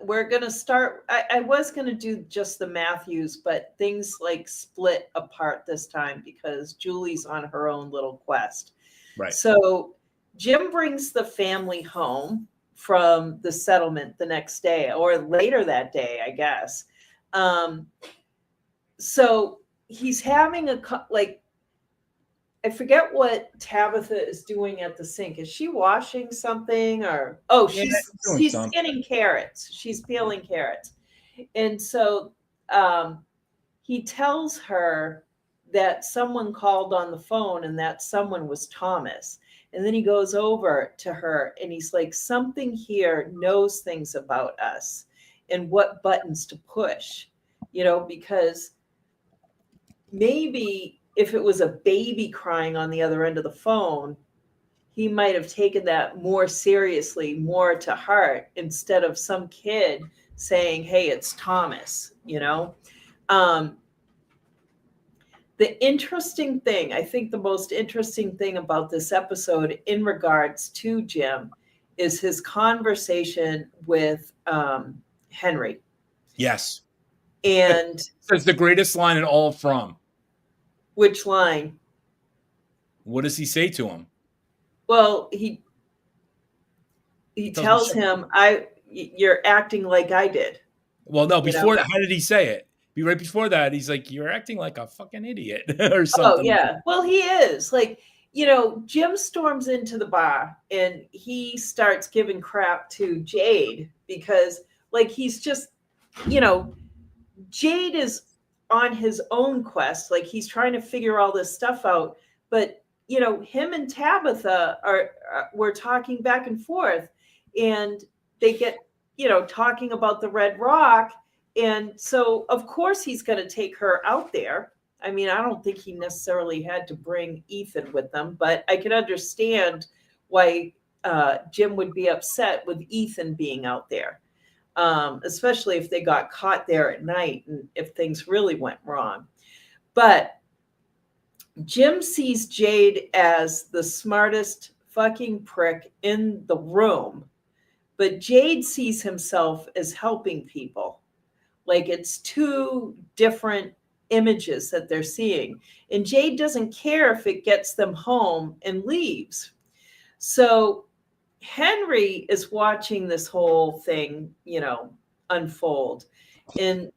we're going to start. I was going to do just the Matthews, but things like split apart this time because Julie's on her own little quest. Right. So Jim brings the family home from the settlement the next day or later that day, I guess. So he's having I forget what Tabitha is doing at the sink. Is she washing something or she's skinning carrots. She's peeling carrots. And so he tells her that someone called on the phone and that someone was Thomas. And then he goes over to her and he's like, something here knows things about us and what buttons to push, because maybe if it was a baby crying on the other end of the phone, he might have taken that more seriously, more to heart, instead of some kid saying, hey, it's Thomas, The interesting thing, I think the most interesting thing about this episode in regards to Jim is his conversation with Henry. Yes. And it's the greatest line in all of From. Which line? What does he say to him? Well, he tells him, you're acting like I did. Well, no, before that, how did he say it? Right before that, he's like, you're acting like a fucking idiot or something. Oh, yeah. Well, he is. Jim storms into the bar and he starts giving crap to Jade because, he's just, Jade is on his own quest. He's trying to figure all this stuff out. But, him and Tabitha we're talking back and forth and they get, talking about the Red Rock. And so, of course, he's going to take her out there. I mean, I don't think he necessarily had to bring Ethan with them, but I can understand why Jim would be upset with Ethan being out there, especially if they got caught there at night and if things really went wrong. But Jim sees Jade as the smartest fucking prick in the room, but Jade sees himself as helping people. It's two different images that they're seeing. And Jade doesn't care if it gets them home and leaves. So Henry is watching this whole thing, unfold. And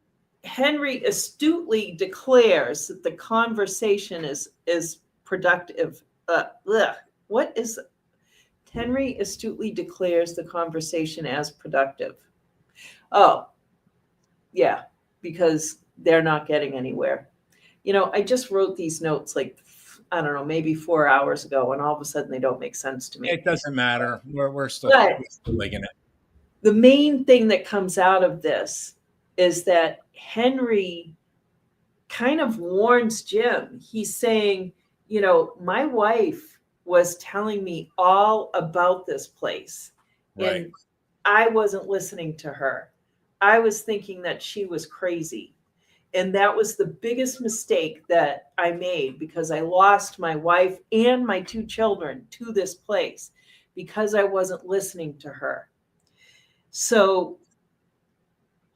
Henry astutely declares that the conversation is productive. Henry astutely declares the conversation as productive. Oh, yeah, because they're not getting anywhere. I just wrote these notes I don't know, maybe 4 hours ago, and all of a sudden they don't make sense to me. It doesn't matter. We're still liking it. The main thing that comes out of this is that Henry kind of warns Jim. He's saying, my wife was telling me all about this place. Right. And I wasn't listening to her. I was thinking that she was crazy. And that was the biggest mistake that I made because I lost my wife and my 2 children to this place because I wasn't listening to her. So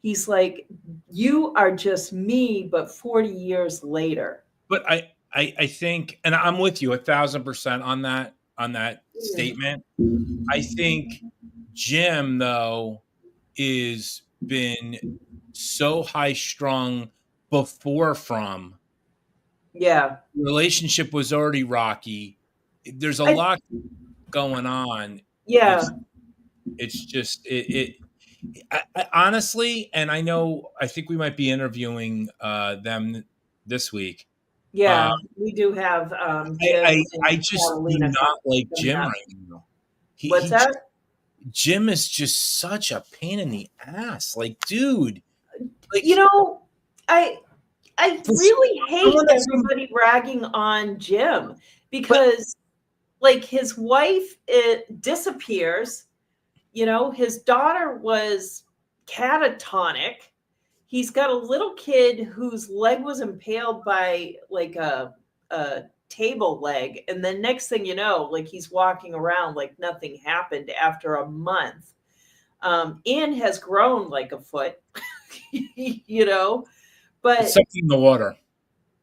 he's like, you are just me, but 40 years later. But I think, and I'm with you 1,000% on that statement. I think Jim, though, is been so high strung before From. Yeah. The relationship was already rocky. There's a lot going on. Yeah. It's just I honestly, and I think we might be interviewing them this week. Yeah, we do have Jim I just Catalina do not like Jim right now. What's that? Jim is just such a pain in the ass. Dude. I really hate everybody ragging on Jim because like his wife disappears. You know, his daughter was catatonic. He's got a little kid whose leg was impaled by like a table leg. And then next thing you know, like he's walking around like nothing happened after a month. Ian has grown like a foot, you know, but It's something in the water.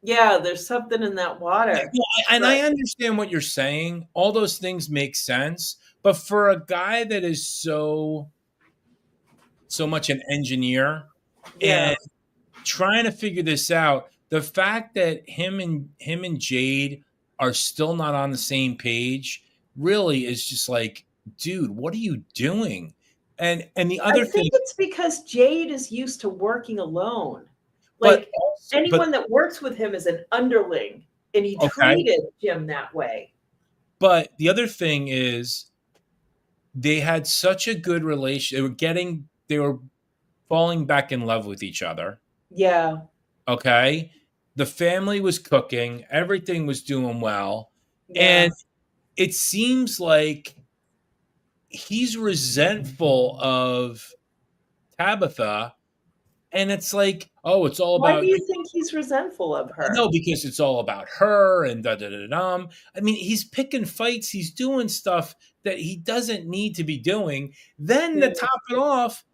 yeah, there's something in that water. And I understand what you're saying. All those things make sense. But for a guy that is so much an engineer Yeah. and trying to figure this out, the fact that him and Jade are still not on the same page really is just like, dude, what are you doing? And the other I thing, think it's because Jade is used to working alone. Like anyone that works with him is an underling, and he treated Jim that way. But the other thing is, they had such a good relation. They were falling back in love with each other. Yeah. Okay. The family was cooking. Everything was doing well. Yeah. And it seems like he's resentful of Tabitha. And it's like, oh, it's all about. Why do you think he's resentful of her? No, because it's all about her and da da da da. I mean, he's picking fights. He's doing stuff that he doesn't need to be doing. Then to top it off,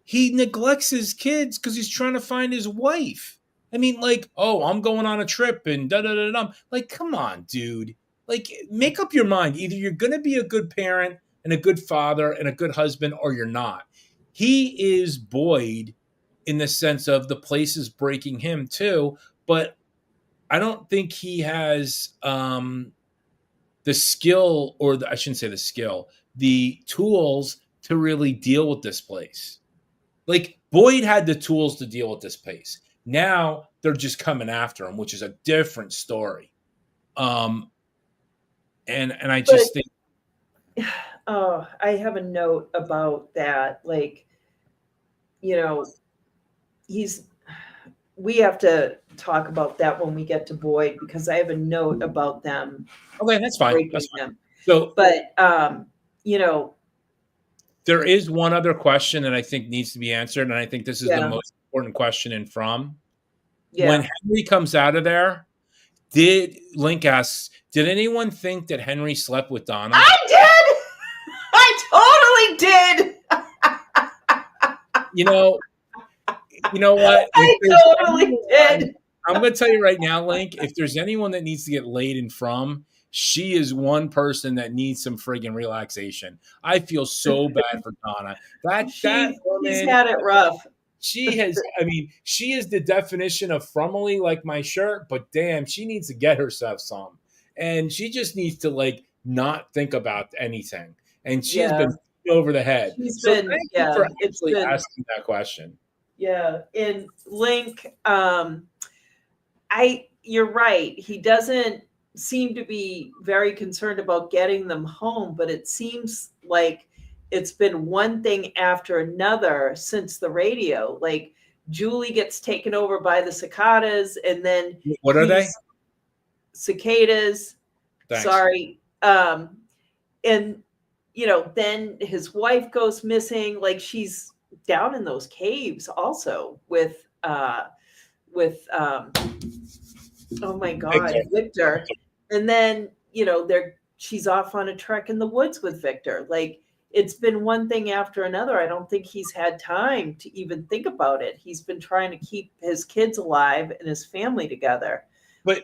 he neglects his kids because he's trying to find his wife. I mean, like, oh, I'm going on a trip and da da da da. Like, come on, dude. Like, make up your mind. Either you're going to be a good parent and a good father and a good husband, or you're not. He is Boyd in the sense of the place is breaking him too, but I don't think he has the skill, or I shouldn't say the skill, the tools to really deal with this place. Like, Boyd had the tools to deal with this place. Now they're just coming after him, which is a different story. And I just think. Oh, I have a note about that. Like, you know, we have to talk about that when we get to Boyd, because I have a note about them. Okay, that's fine. That's fine. So, but you know, there is one other question that I think needs to be answered, and I think this is the most important question in From. Yeah. When Henry comes out of there, Link asks, did anyone think that Henry slept with Donna? I did! I totally did! You know what? I totally did. I'm going to tell you right now, Link, if there's anyone that needs to get laid in From, she is one person that needs some friggin' relaxation. I feel so bad for Donna. That woman, she's had it rough. She is the definition of Fromville, like my shirt, but damn, she needs to get herself some. And she just needs to, like, not think about anything. And she has been over the head. Thank you for actually asking that question. Yeah. And Link, you're right. He doesn't seem to be very concerned about getting them home, but it seems like it's been one thing after another since the radio. Like, Julie gets taken over by the cicadas, and then what are they? Cicadas. Thanks. Sorry. And you know, then his wife goes missing. Like, she's down in those caves also with oh my God, Victor. And then, you know, she's off on a trek in the woods with Victor. Like, it's been one thing after another. I don't think he's had time to even think about it. He's been trying to keep his kids alive and his family together. But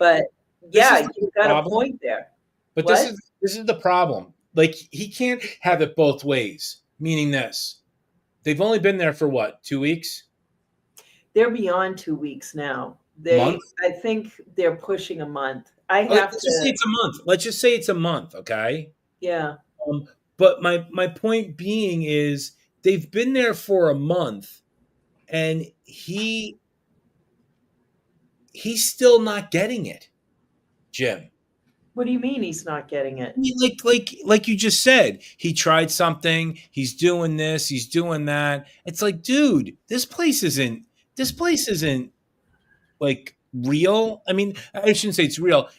yeah, you've got a point there. But this is the problem. Like, he can't have it both ways. Meaning this. They've only been there for what, 2 weeks? They're beyond 2 weeks now. I think they're pushing a month. Let's just say it's a month. Let's just say it's a month, okay? Yeah. But my point being is, they've been there for a month, and he's still not getting it, Jim. What do you mean he's not getting it? I mean, like you just said, he tried something. He's doing this. He's doing that. It's like, dude, this place isn't like real. I mean, I shouldn't say it's real.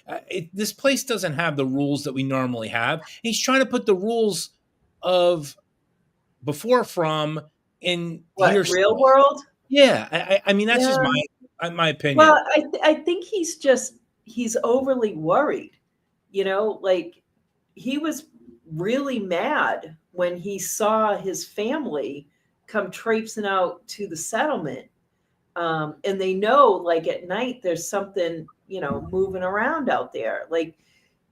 This place doesn't have the rules that we normally have. He's trying to put the rules of before from in here. What, real world? Yeah, I mean that's just Yeah. my opinion. Well, I think he's overly worried. You know, like he was really mad when he saw his family come traipsing out to the settlement. And they know, like at night, there's something, you know, moving around out there. Like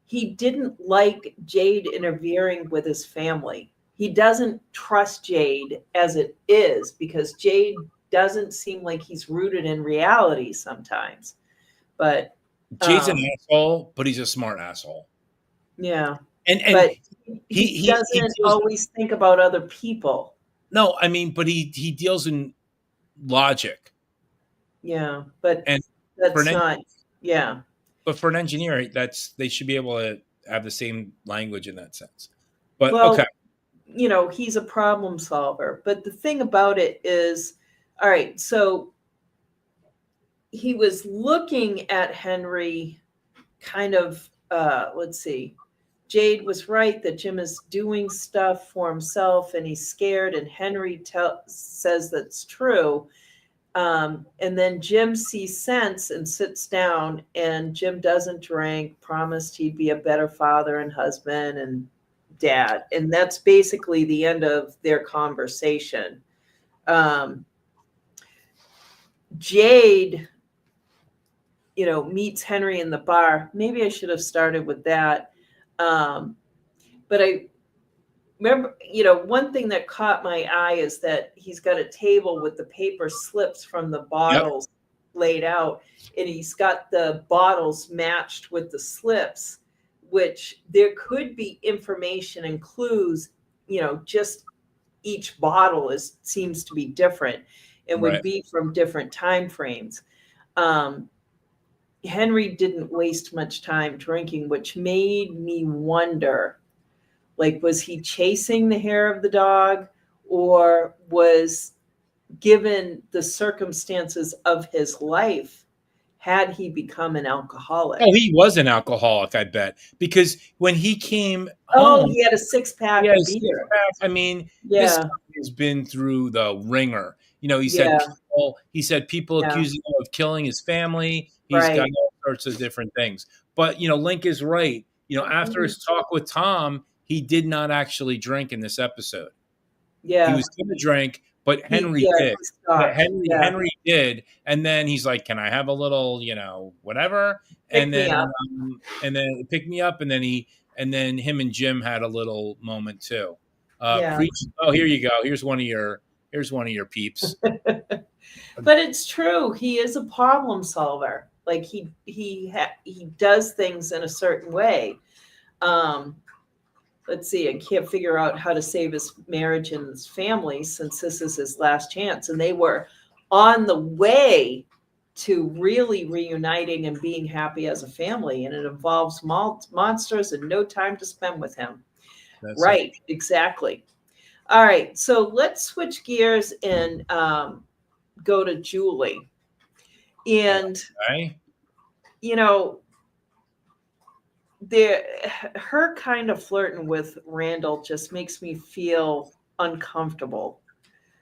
he didn't like Jade interfering with his family. He doesn't trust Jade as it is because Jade doesn't seem like he's rooted in reality sometimes. But Jade's an asshole, but he's a smart asshole. Yeah. And but he doesn't always think about other people. No, I mean, but he deals in logic. Yeah, but and that's not. Yeah. But for an engineer, they should be able to have the same language in that sense. But well, okay. You know, he's a problem solver. But the thing about it is, all right, so he was looking at Henry kind of, let's see. Jade was right that Jim is doing stuff for himself and he's scared, and Henry says that's true. And then Jim sees sense and sits down, and Jim doesn't drink, promised he'd be a better father and husband and dad. And that's basically the end of their conversation. Jade, you know, meets Henry in the bar. Maybe I should have started with that. But I remember, you know, one thing that caught my eye is that he's got a table with the paper slips from the bottles laid out, and he's got the bottles matched with the slips, which there could be information and clues, you know, just each bottle seems to be different and would be from different time frames. Henry didn't waste much time drinking, which made me wonder, like, was he chasing the hair of the dog, or was, given the circumstances of his life, had he become an alcoholic? Oh, he was an alcoholic, I bet, because when he came home, he had a 6-pack of beer. I mean, this guy has been through the ringer. You know, he said people accusing him of killing his family. He's got all sorts of different things. But, you know, Link is right. You know, after his talk with Tom, he did not actually drink in this episode. Yeah. He was going to drink, but Henry did. Henry did. And then he's like, can I have a little, you know, whatever? And then pick me up. And then him and Jim had a little moment too. Oh, here you go. Here's one of your peeps. But it's true. He is a problem solver. Like he does things in a certain way. Let's see, I can't figure out how to save his marriage and his family since this is his last chance. And they were on the way to really reuniting and being happy as a family. And it involves monsters and no time to spend with him. Exactly. All right, so let's switch gears and go to Julie. And, you know, her kind of flirting with Randall just makes me feel uncomfortable.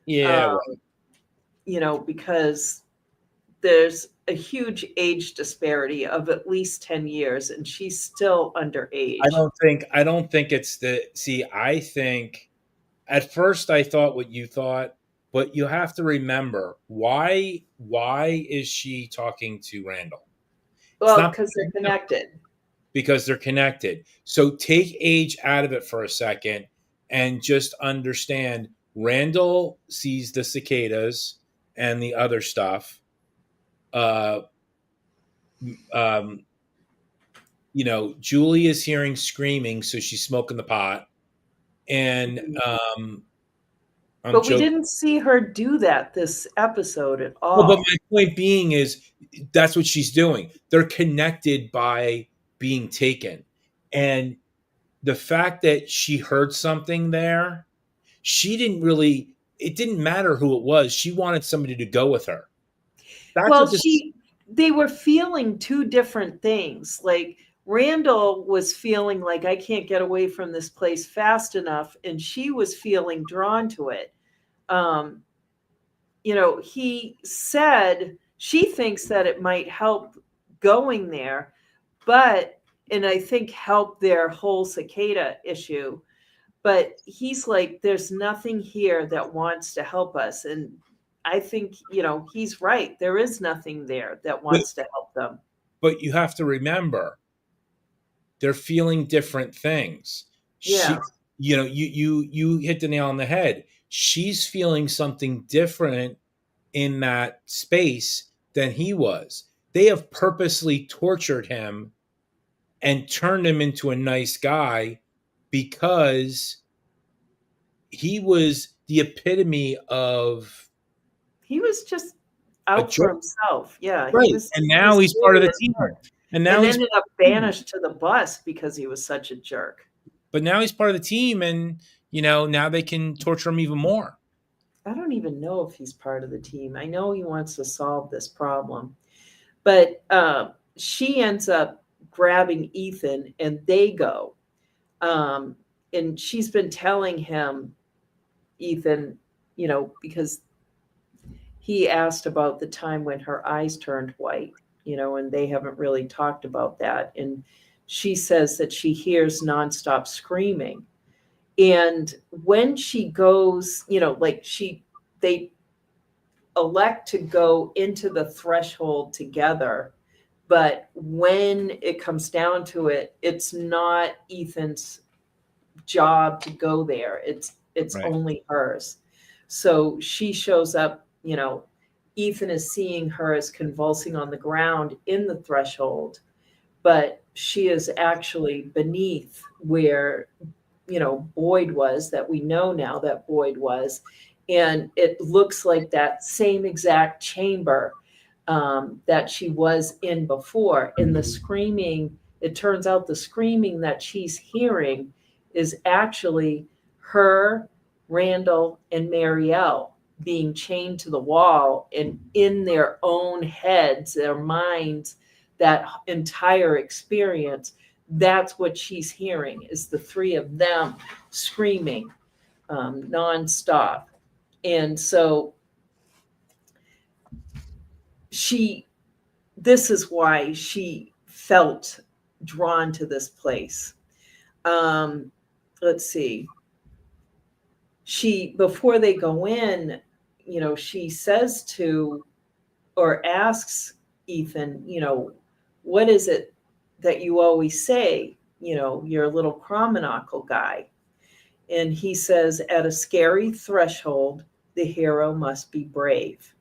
Yeah. You know, because there's a huge age disparity of at least 10 years and she's still underage. I don't think it's I think at first I thought what you thought, but you have to remember why is she talking to Randall? Well, because they're connected. Because they're connected. So take age out of it for a second and just understand Randall sees the cicadas and the other stuff. You know, Julie is hearing screaming, so she's smoking the pot. And but we didn't see her do that this episode at all. Well, but my point being is that's what she's doing. They're connected by being taken. And the fact that she heard something there, it didn't matter who it was. She wanted somebody to go with her. they were feeling two different things. Like Randall was feeling like I can't get away from this place fast enough, and she was feeling drawn to it. Um, he said she thinks that it might help going there, and I think help their whole cicada issue. But he's like, there's nothing here that wants to help us. And I think, he's right. There is nothing there that wants to help them. But you have to remember, they're feeling different things. Yeah. You hit the nail on the head. She's feeling something different in that space than he was. They have purposely tortured him and turned him into a nice guy because he was the epitome of He was just out for himself. Yeah. Right. He was, and now he's part of the team. And now he ended up banished to the bus because he was such a jerk. But now he's part of the team, and now they can torture him even more. I don't even know if he's part of the team. I know he wants to solve this problem. But she ends up grabbing Ethan, and they go. And she's been telling him, Ethan, because he asked about the time when her eyes turned white, and they haven't really talked about that. And she says that she hears nonstop screaming. And when she goes, they elect to go into the threshold together. But when it comes down to it, it's not Ethan's job to go there. It's right. Only hers. So she shows up, Ethan is seeing her as convulsing on the ground in the threshold, but she is actually beneath where, Boyd was, that we know now that Boyd was. And it looks like that same exact chamber that she was in before. In the screaming, it turns out the screaming that she's hearing is actually her, Randall, and Marielle being chained to the wall, and in their own heads, their minds, that entire experience, that's what she's hearing, is the three of them screaming nonstop. And so this is why she felt drawn to this place. Let's see. Before they go in, she says to, or asks Ethan, what is it that you always say? You're a little chromonacle guy. And he says, at a scary threshold, the hero must be brave.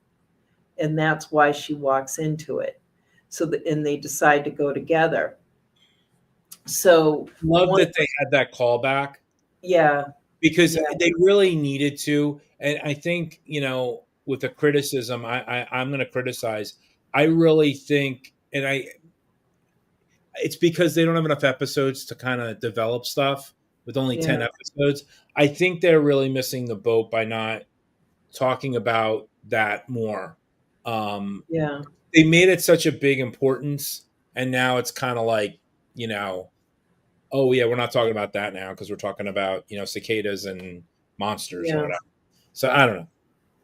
And that's why she walks into it. And they decide to go together. So love that they had that callback. Yeah. Because they really needed to. And I think, with the criticism, I'm going to criticize. I really think, it's because they don't have enough episodes to kind of develop stuff with only 10 episodes. I think they're really missing the boat by not talking about that more. They made it such a big importance, and now it's kind of like, oh yeah, we're not talking about that now because we're talking about, cicadas and monsters or whatever. So I don't know.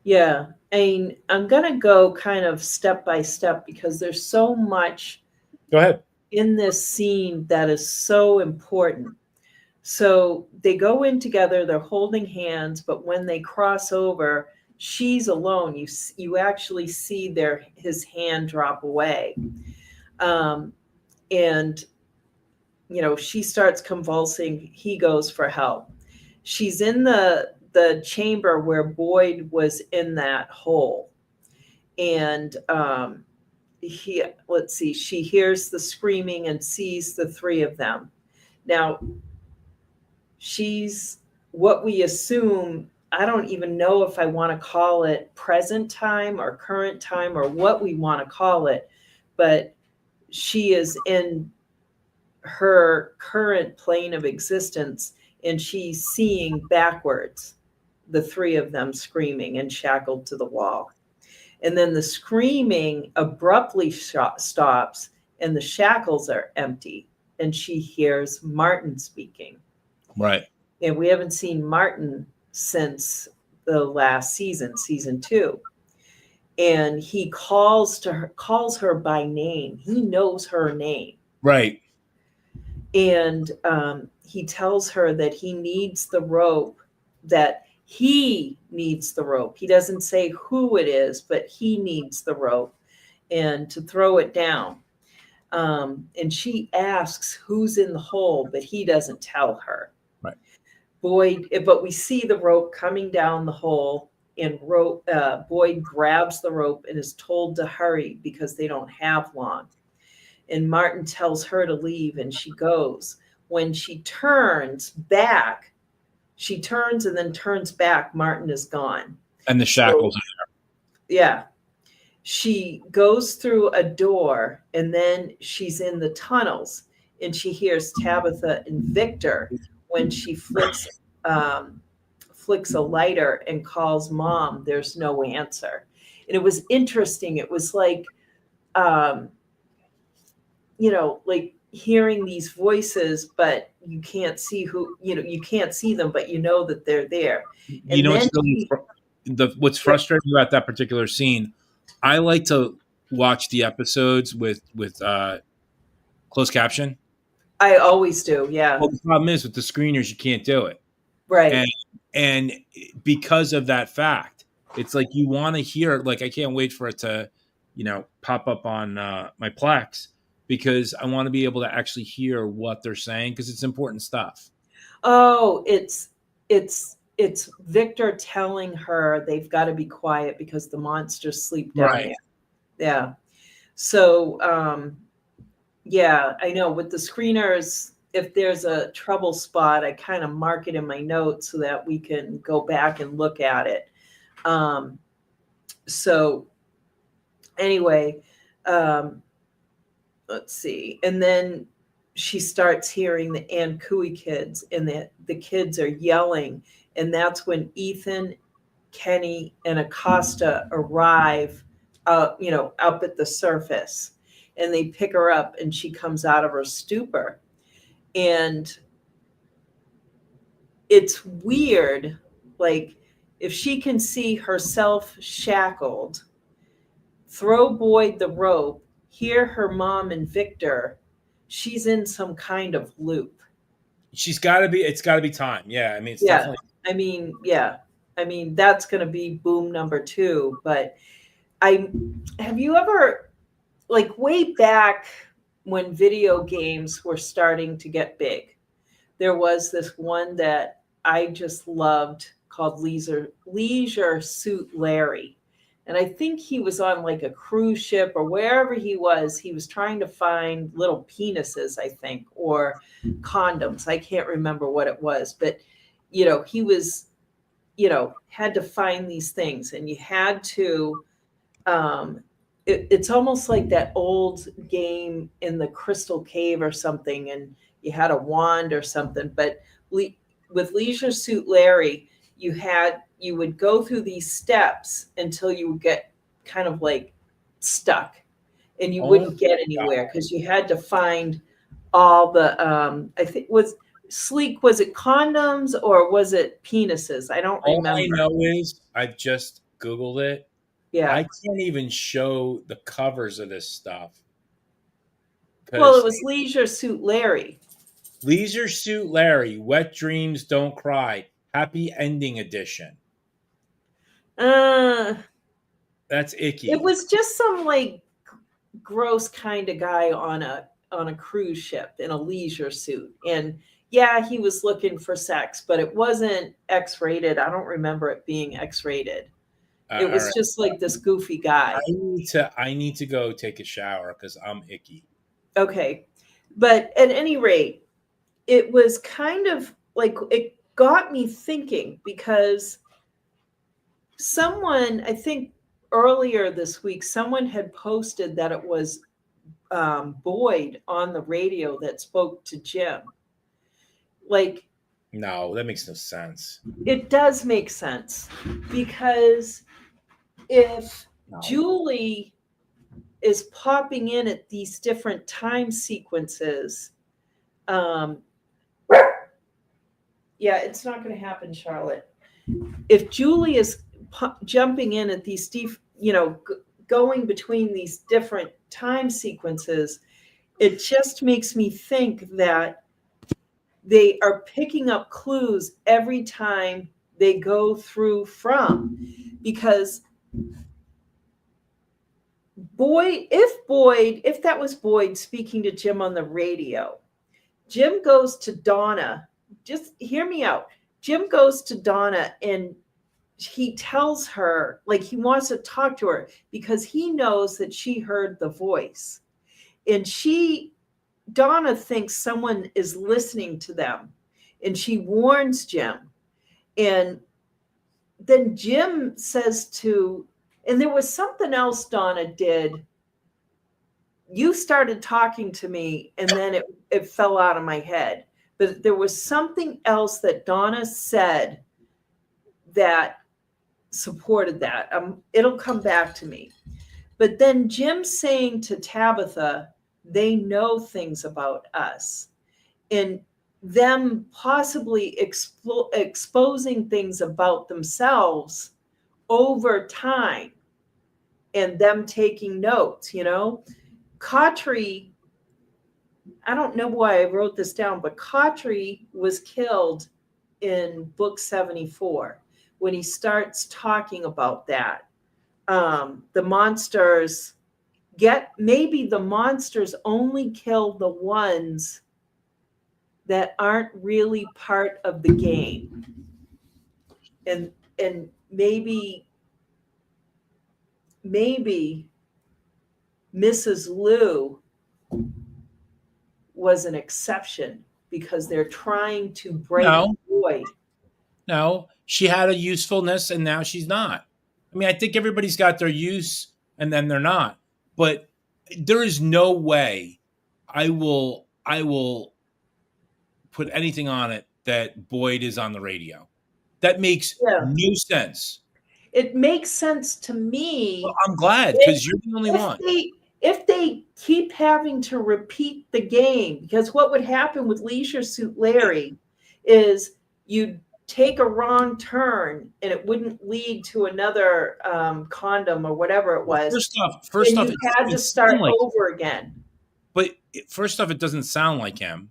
Yeah. I'm going to go kind of step by step because there's so much Go ahead. in this scene that is so important. So they go in together, they're holding hands, but when they cross over, she's alone. You actually see his hand drop away. And she starts convulsing. He goes for help. She's in the chamber where Boyd was in that hole. And she hears the screaming and sees the three of them. Now, she's what we assume, I don't even know if I want to call it present time or current time or what we want to call it, but she is in her current plane of existence, and she's seeing backwards the three of them screaming and shackled to the wall. And then the screaming abruptly stops and the shackles are empty. And she hears Martin speaking. Right. And we haven't seen Martin since the last season, season 2. And he calls her by name. He knows her name. Right. And he tells her that he needs the rope, that he needs the rope. He doesn't say who it is, but he needs the rope and to throw it down. And she asks who's in the hole, but he doesn't tell her. Right. But we see the rope coming down the hole, and Boyd grabs the rope and is told to hurry because they don't have long. And Martin tells her to leave, and she goes. When she turns back, she turns and then turns back, Martin is gone. And the shackles are there. Yeah. She goes through a door, and then she's in the tunnels, and she hears Tabitha and Victor when she flicks a lighter and calls Mom. There's no answer. And it was interesting. It was like, like hearing these voices, but you can't see you can't see them, but you know that they're there. And what's frustrating about that particular scene, I like to watch the episodes with closed caption. I always do, yeah. Well, the problem is with the screeners, you can't do it. Right. And because of that fact, it's like you want to hear, like, I can't wait for it to, pop up on my Plex, because I want to be able to actually hear what they're saying, because it's important stuff. Oh, it's Victor telling her they've got to be quiet because the monsters sleep down there. Yeah. So, yeah, I know with the screeners, if there's a trouble spot, I kind of mark it in my notes so that we can go back and look at it. So anyway, let's see. And then she starts hearing the Ancui kids, and the kids are yelling. And that's when Ethan, Kenny, and Acosta arrive, up at the surface. And they pick her up, and she comes out of her stupor. And it's weird. Like, if she can see herself shackled, throw Boyd the rope, hear her mom and Victor, she's in some kind of loop. It's got to be time. Yeah. I mean, it's definitely. I mean, that's going to be boom number 2. But have you ever, like, way back when video games were starting to get big, there was this one that I just loved called Leisure Suit Larry. And I think he was on like a cruise ship or wherever he was trying to find little penises, I think, or condoms. I can't remember what it was, but, he was, had to find these things, and you had to, it's almost like that old game in the Crystal Cave or something, and you had a wand or something. But with Leisure Suit Larry, you would go through these steps until you would get kind of like stuck, and you wouldn't get anywhere because you had to find all the I think was it condoms or was it penises? I don't remember. All I know is I've just Googled it. Yeah. I can't even show the covers of this stuff. Well, it was Leisure Suit Larry. Leisure Suit Larry, Wet Dreams Don't Cry, Happy Ending Edition. That's icky. It was just some like gross kind of guy on a cruise ship in a leisure suit. And yeah, he was looking for sex, but it wasn't X-rated. I don't remember it being X-rated. It was just like this goofy guy. I need to go take a shower because I'm icky. Okay. But at any rate, it was kind of like, it got me thinking because someone, I think earlier this week, someone had posted that it was Boyd on the radio that spoke to Jim. Like, no, that makes no sense. It does make sense because if Julie is popping in at these different time sequences. Yeah, it's not going to happen, Charlotte. If Julie is jumping in at these, going between these different time sequences, it just makes me think that they are picking up clues every time they go through from, because if that was Boyd speaking to Jim on the radio, Jim goes to Donna. Just hear me out. Jim goes to Donna and he tells her, like, he wants to talk to her because he knows that she heard the voice. And Donna thinks someone is listening to them. And she warns Jim. And then Jim says and there was something else Donna did. You started talking to me and then it fell out of my head. But there was something else that Donna said that supported that. It'll come back to me. But then Jim saying to Tabitha, they know things about us. And them possibly exposing things about themselves over time and them taking notes, Cawtrey, I don't know why I wrote this down, but Cawtrey was killed in book 74 when he starts talking about that. The monsters maybe the monsters only kill the ones that aren't really part of the game. And maybe Mrs. Liu was an exception because they're trying to break Boyd. No, she had a usefulness and now she's not. I mean, I think everybody's got their use and then they're not. But there is no way I will put anything on it that Boyd is on the radio. That makes no sense. It makes sense to me. Well, I'm glad because you're the only one. If they keep having to repeat the game, because what would happen with Leisure Suit Larry is you'd take a wrong turn and it wouldn't lead to another condom or whatever it was. First off, you had to start over again. But first off, it doesn't sound like him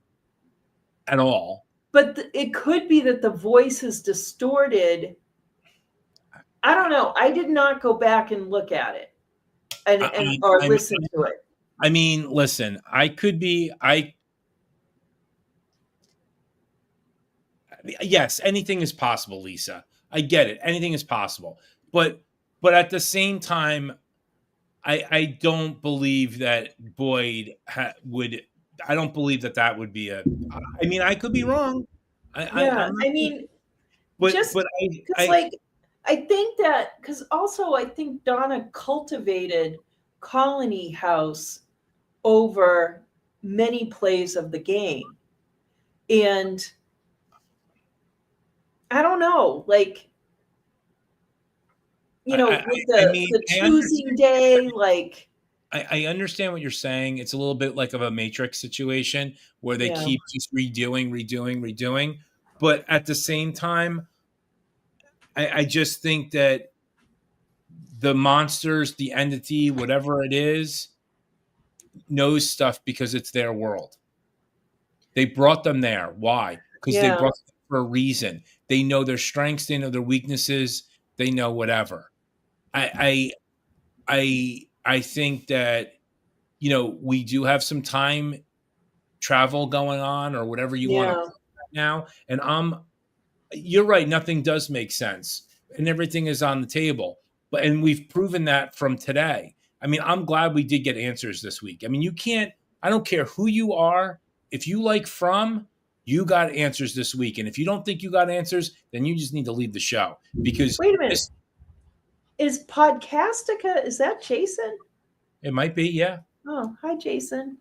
at all. But it could be that the voice is distorted. I don't know. I did not go back and look at it or listen to it. I mean, listen, yes, anything is possible, Lisa. I get it. Anything is possible. But at the same time, I don't believe that Boyd would. I don't believe that would be I mean, I could be wrong. I think that because also I think Donna cultivated Colony House over many plays of the game. And I don't know, with the choosing day, I understand what you're saying. It's a little bit like of a Matrix situation where they keep just redoing. But at the same time, I just think that the monsters, the entity, whatever it is, knows stuff because it's their world. They brought them there. Why? Because they brought them for a reason. They know their strengths. They know their weaknesses. They know whatever. I think that, we do have some time travel going on or whatever you want to call it now. And you're right. Nothing does make sense and everything is on the table. And we've proven that from today. I mean, I'm glad we did get answers this week. I mean, I don't care who you are. If you like you got answers this week. And if you don't think you got answers, then you just need to leave the show because wait a minute. Is Podcastica, is that Jason? It might be, yeah. Oh, hi, Jason.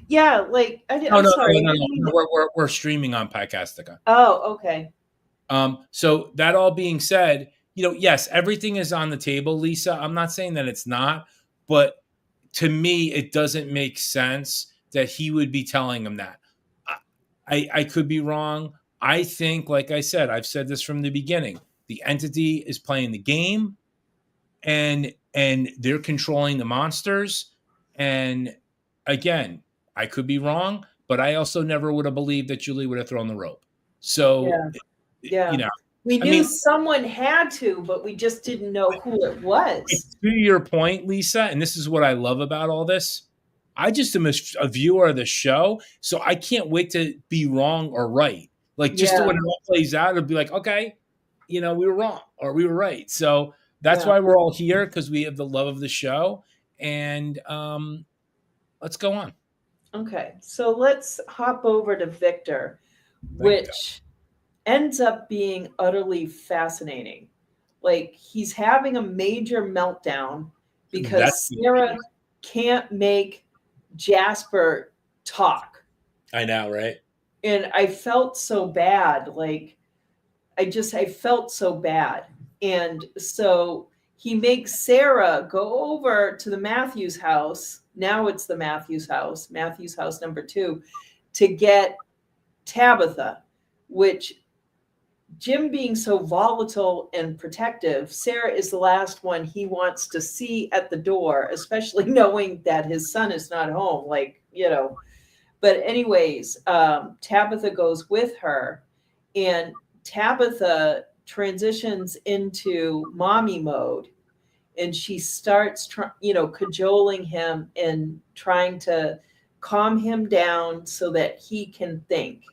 Yeah, I'm sorry. No. We're streaming on Podcastica. Oh, okay. So that all being said, yes, everything is on the table, Lisa. I'm not saying that it's not, but to me, it doesn't make sense that he would be telling him that. I could be wrong. I think, like I said, I've said this from the beginning. The entity is playing the game, and they're controlling the monsters. And again, I could be wrong, but I also never would have believed that Julie would have thrown the rope. So, Yeah. We knew someone had to, but we just didn't know who it was. To your point, Lisa, and this is what I love about all this. I just am a viewer of the show, so I can't wait to be wrong or right. Like, just when it all plays out, it'll be like, okay, we were wrong or we were right. So that's why we're all here, because we have the love of the show. And let's go on. Okay, so let's hop over to Victor, which ends up being utterly fascinating. Like, he's having a major meltdown because Sarah can't make Jasper talk. I know, right? And I felt so bad. Like, I felt so bad. And so he makes Sarah go over to the Matthews house. Now it's the Matthews house number 2, to get Tabitha, which, Jim being so volatile and protective, Sarah is the last one he wants to see at the door, especially knowing that his son is not home. But anyways, Tabitha goes with her, and Tabitha transitions into mommy mode, and she starts, cajoling him and trying to calm him down so that he can think.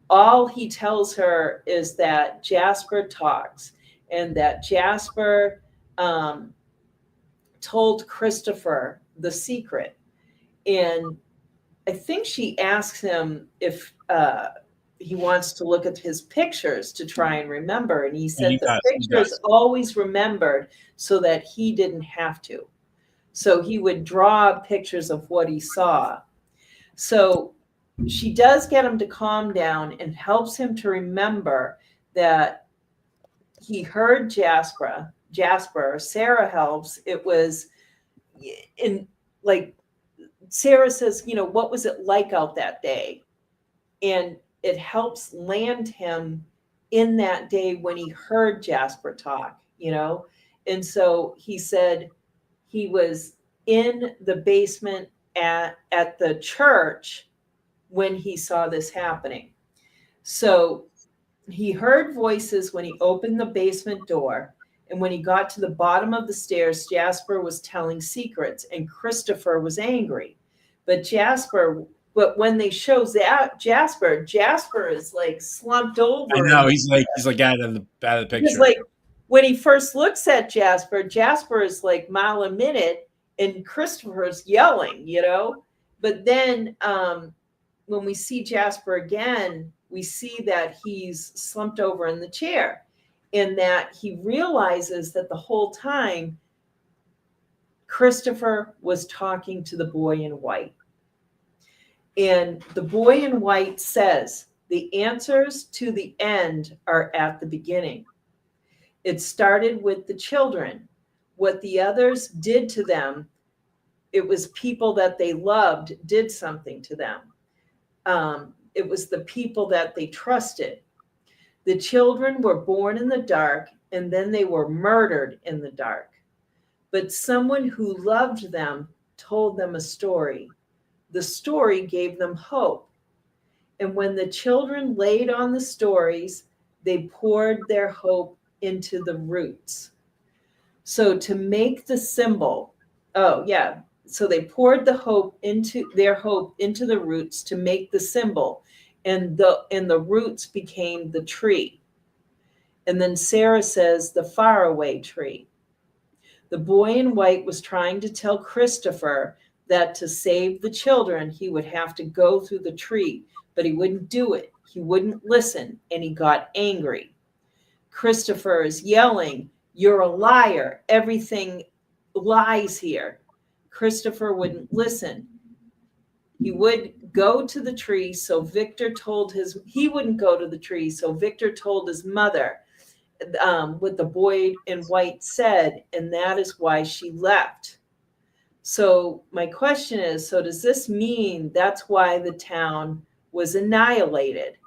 All he tells her is that Jasper talks, and that Jasper told Christopher the secret. And I think she asks him if he wants to look at his pictures to try and remember. And he said the pictures always remembered so that he didn't have to. So he would draw pictures of what he saw. So she does get him to calm down and helps him to remember that he heard Jasper. Sarah helps. It was Sarah says, what was it like out that day? And it helps land him in that day when he heard Jasper talk, And so he said he was in the basement at the church when he saw this happening. So he heard voices when he opened the basement door. And when he got to the bottom of the stairs, Jasper was telling secrets and Christopher was angry. But when they show that Jasper is like slumped over. I know, he's like out of the picture. Because like when he first looks at Jasper is like mile a minute and Christopher's yelling, But then when we see Jasper again, we see that he's slumped over in the chair, and that he realizes that the whole time Christopher was talking to the boy in white. And the boy in white says, the answers to the end are at the beginning. It started with the children. What the others did to them, it was people that they loved did something to them. It was the people that they trusted. The children were born in the dark, and then they were murdered in the dark. But someone who loved them told them a story. The story gave them hope. And when the children laid on the stories, they poured their hope into the roots. So to make the symbol, so they poured their hope into the roots to make the symbol, and the roots became the tree. And then Sarah says the faraway tree. The boy in white was trying to tell Christopher that to save the children, he would have to go through the tree, but he wouldn't do it. He wouldn't listen, and he got angry. Christopher is yelling, "You're a liar. Everything lies here." Christopher wouldn't listen. He would go to the tree, so Victor told he wouldn't go to the tree, so Victor told his mother, what the boy in white said, and that is why she left. So my question is, so does this mean that's why the town was annihilated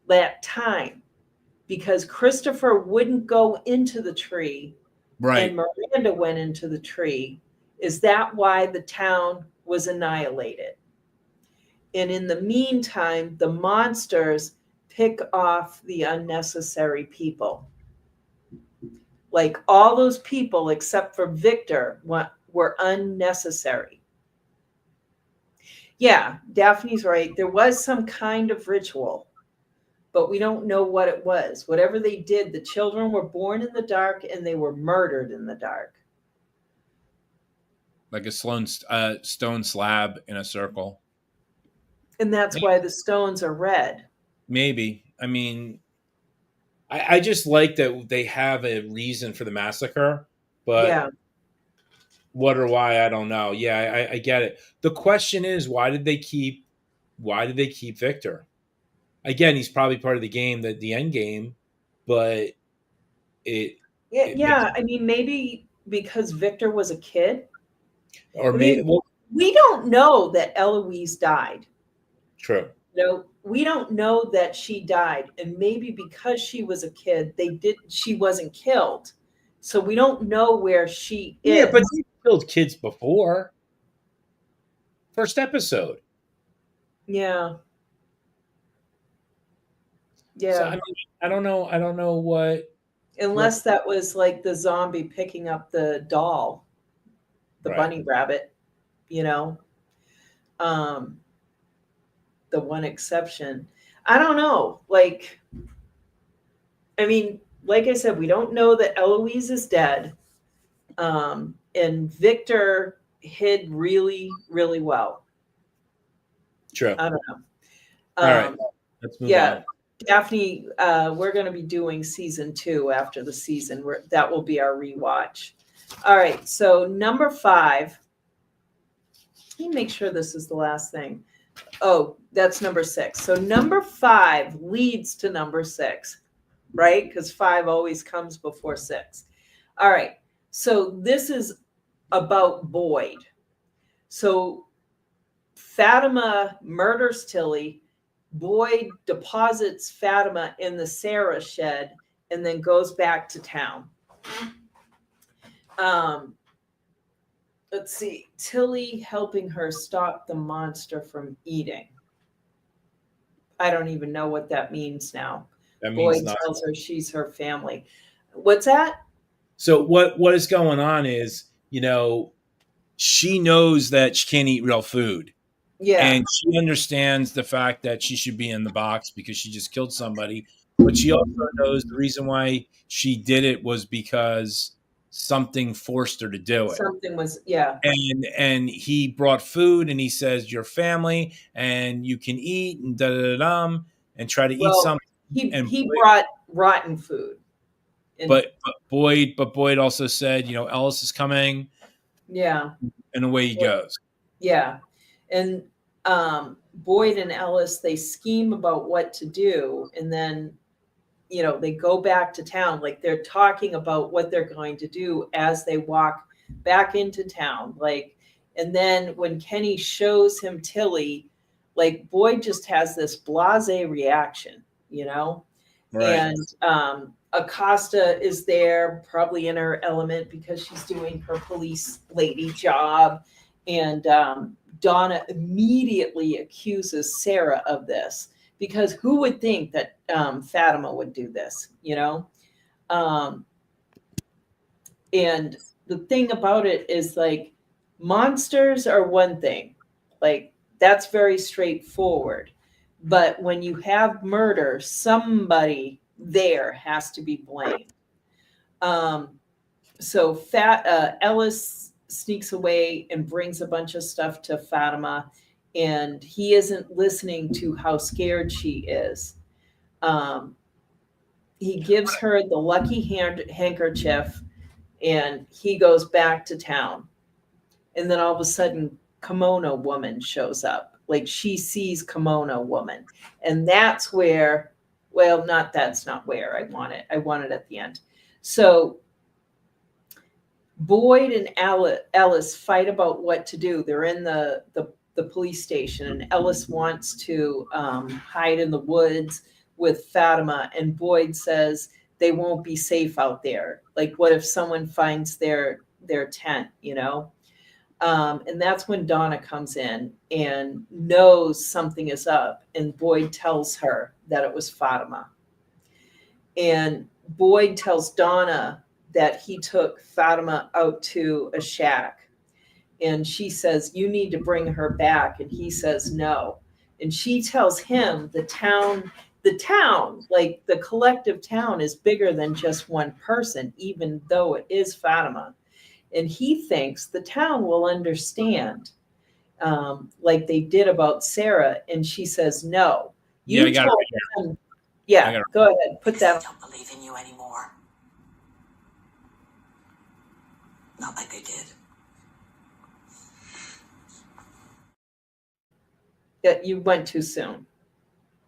that time? Because Christopher wouldn't go into the tree and Right. Miranda went into the tree. Is that why the town was annihilated? And in the meantime, the monsters pick off the unnecessary people. Like all those people except for Victor were unnecessary. Yeah, Daphne's right. There was some kind of ritual, but we don't know what it was. Whatever they did, the children were born in the dark and they were murdered in the dark. Like a stone slab in a circle. And that's why the stones are red. Maybe. I mean, I just like that they have a reason for the massacre, but Yeah. what or why, I don't know. Yeah, I get it. The question is, why did they keep Victor? Again, he's probably part of the game, the end game, but it makes, Yeah. I mean, maybe because Victor was a kid. or I maybe, mean, well, we don't know that Eloise died. true. We don't know that she died. And maybe because she was a kid, she wasn't killed. So we don't know where she is. Yeah, but they killed kids before. First episode. Yeah. Yeah. So I mean, I don't know what. Unless that was like the zombie picking up the doll, the Right. bunny rabbit, the one exception. I don't know. Like, I mean, like I said, we don't know that Eloise is dead. And Victor hid really, really well. True. I don't know. All right. Let's move on. Daphne, we're going to be doing season 2 after the season. That will be our rewatch. All right. So number 5. Let me make sure this is the last thing. Oh, that's number 6. So number 5 leads to number 6, right? Because 5 always comes before 6. All right. So this is about Boyd. So Fatima murders Tilly. Boyd deposits Fatima in the Sarah shed and then goes back to town. Let's see. Tilly helping her stop the monster from eating. I don't even know what that means now. That means Boyd nothing. tells her she's her family. What's that? So what is going on is, she knows that she can't eat real food. Yeah. And she understands the fact that she should be in the box because she just killed somebody. But she also knows the reason why she did it was because something forced her to do it. Something was, yeah. And he brought food and he says, "Your family and you can eat and and try to eat something." He brought rotten food. But Boyd also said, Ellis is coming. Yeah. And away he goes. Yeah. And Boyd and Ellis, they scheme about what to do. And then, they go back to town. Like they're talking about what they're going to do as they walk back into town. Like, and then when Kenny shows him Tilly, like Boyd just has this blasé reaction, Right. And Acosta is there, probably in her element because she's doing her police lady job. And Donna immediately accuses Sarah of this because who would think that Fatima would do this, And the thing about it is like monsters are one thing, like that's very straightforward. But when you have murder, somebody there has to be blamed. So Ellis sneaks away and brings a bunch of stuff to Fatima, and he isn't listening to how scared she is. He gives her the lucky handkerchief, and he goes back to town. And then all of a sudden, Kimono Woman shows up. Like she sees Kimono Woman, and that's where Well, that's not where I want it. I want it at the end. So Boyd and Ellis fight about what to do. They're in the police station, and Ellis wants to hide in the woods with Fatima, and Boyd says they won't be safe out there. Like, what if someone finds their tent, you know? And that's when Donna comes in and knows something is up, and Boyd tells her that it was Fatima. And Boyd tells Donna that he took Fatima out to a shack. And she says, you need to bring her back. And he says, no. And she tells him the town, like the collective town, is bigger than just one person, even though it is Fatima. And he thinks the town will understand, like they did about Sarah. And she says, no. Yeah, I got it right him. Yeah, go ahead. Put that. I don't believe in you anymore. Not like they did. Yeah, you went too soon.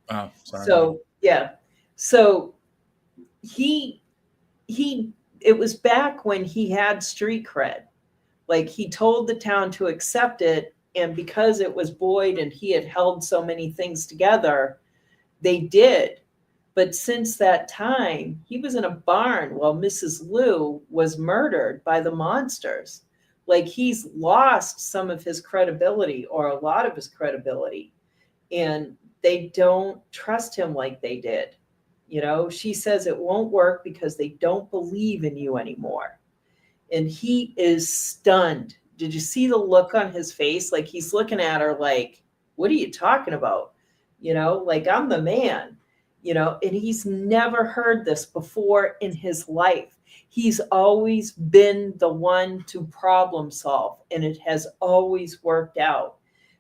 Oh, sorry. So yeah, so it was back when he had street cred. Like, he told the town to accept it, and because it was Boyd and he had held so many things together, they did. But since that time, he was in a barn while Mrs. Lou was murdered by the monsters. Like, he's lost some of his credibility, or a lot of his credibility, and they don't trust him like they did. You know, she says it won't work because they don't believe in you anymore. And he is stunned. Did you see the look on his face? Like, he's looking at her like, what are you talking about? You know, like, I'm the man. You know, and he's never heard this before in his life. He's always been the one to problem solve, and it has always worked out.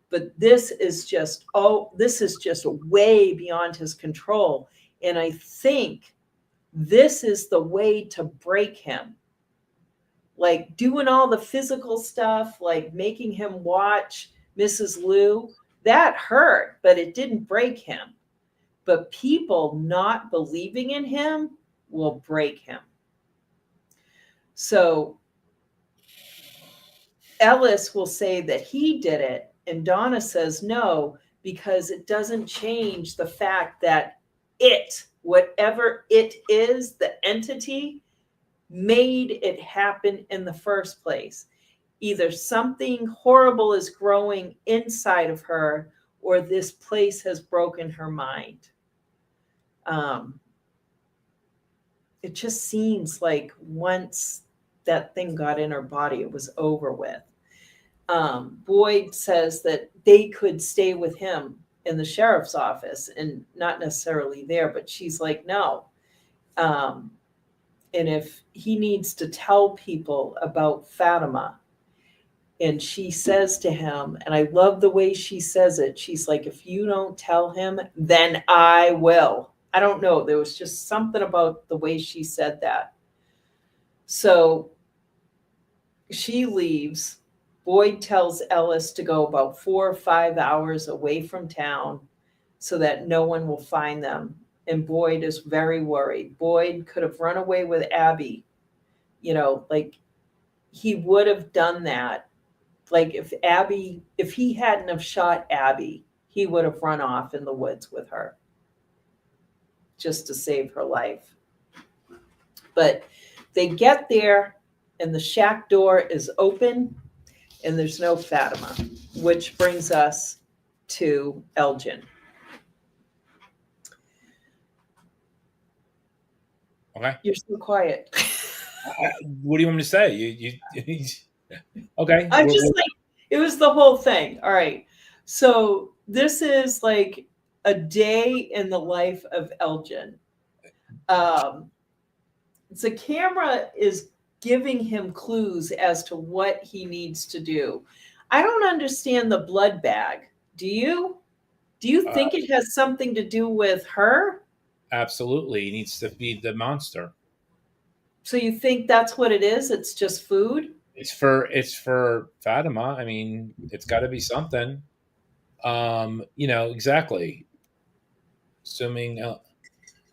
But this is just way beyond his control. And I think this is the way to break him. Like, doing all the physical stuff, like making him watch Mrs. Lou, that hurt, but it didn't break him. But people not believing in him will break him. So Ellis will say that he did it, and Donna says no, because it doesn't change the fact that it, whatever it is, the entity, made it happen in the first place. Either something horrible is growing inside of her, or this place has broken her mind. It just seems like once that thing got in her body, it was over with. Boyd says that they could stay with him in the sheriff's office, and not necessarily there, but she's like, no. And if he needs to tell people about Fatima, and she says to him, and I love the way she says it, she's like, if you don't tell him, then I will. I don't know. There was just something about the way she said that. So she leaves. Boyd tells Ellis to go about 4 or 5 hours away from town so that no one will find them. And Boyd is very worried. Boyd could have run away with Abby. You know, like, he would have done that. Like, if he hadn't have shot Abby, he would have run off in the woods with her just to save her life. But they get there, and the shack door is open, and there's no Fatima, which brings us to Elgin. Okay. You're so quiet. What do you want me to say? You okay. I'm just like, it was the whole thing. All right. So this is like a day in the life of Elgin. The camera is giving him clues as to what he needs to do. I don't understand the blood bag. Do you? Do you think it has something to do with her? Absolutely. He needs to feed the monster. So you think that's what it is? It's just food? It's for Fatima. I mean, it's got to be something. You know, exactly. Assuming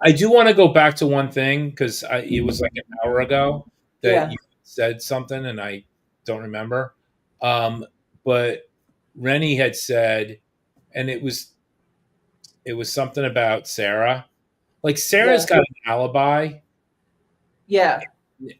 I do want to go back to one thing because it was like an hour ago that you said something and I don't remember. But Rennie had said, and it was something about Sarah. Like Sarah's got an alibi. Yeah. He was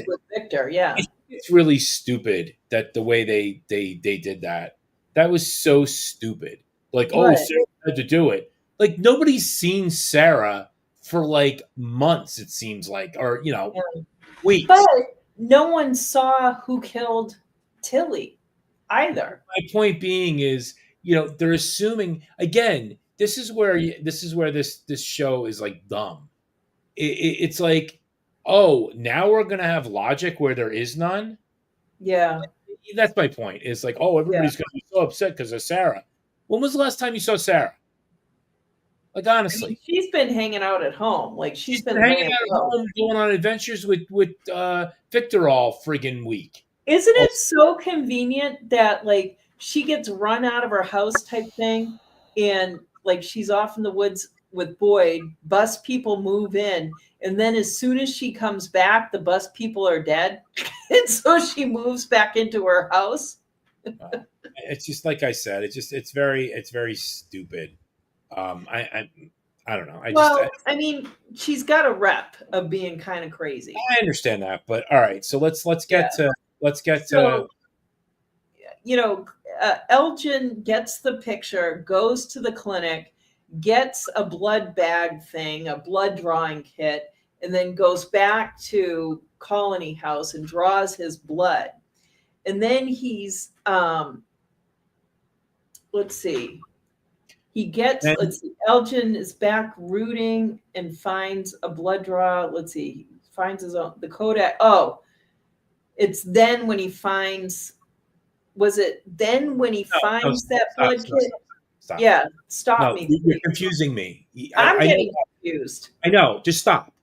And with Victor. Yeah. it's really stupid that the way they did that. That was so stupid. Like, oh, Sarah had to do it. Like nobody's seen Sarah for like months, it seems like, or weeks. But no one saw who killed Tilly either. My point being is, they're assuming again. This is where this show is like dumb. It's like, oh, now we're gonna have logic where there is none. Yeah, that's my point. It's like, oh, everybody's gonna be so upset because of Sarah. When was the last time you saw Sarah? Like honestly, I mean, she's been hanging out at home. Like she's been hanging out at home, going on adventures with Victor all friggin' week. Isn't it so convenient that like she gets run out of her house type thing, and like she's off in the woods with Boyd, bus people move in, and then as soon as she comes back, the bus people are dead. And so she moves back into her house. It's just like I said, it's very stupid. I don't know. I mean, she's got a rep of being kind of crazy. I understand that, but all right. So let's get to Elgin gets the picture, goes to the clinic, gets a blood bag thing, a blood drawing kit, and then goes back to Colony House and draws his blood. And then he's, Elgin is back rooting and finds a blood draw. He finds the Kodak. Oh, it's then when he finds, finds that blood kit? Stop. Yeah, stop me. You're confusing me. I'm getting confused. I know. Just stop.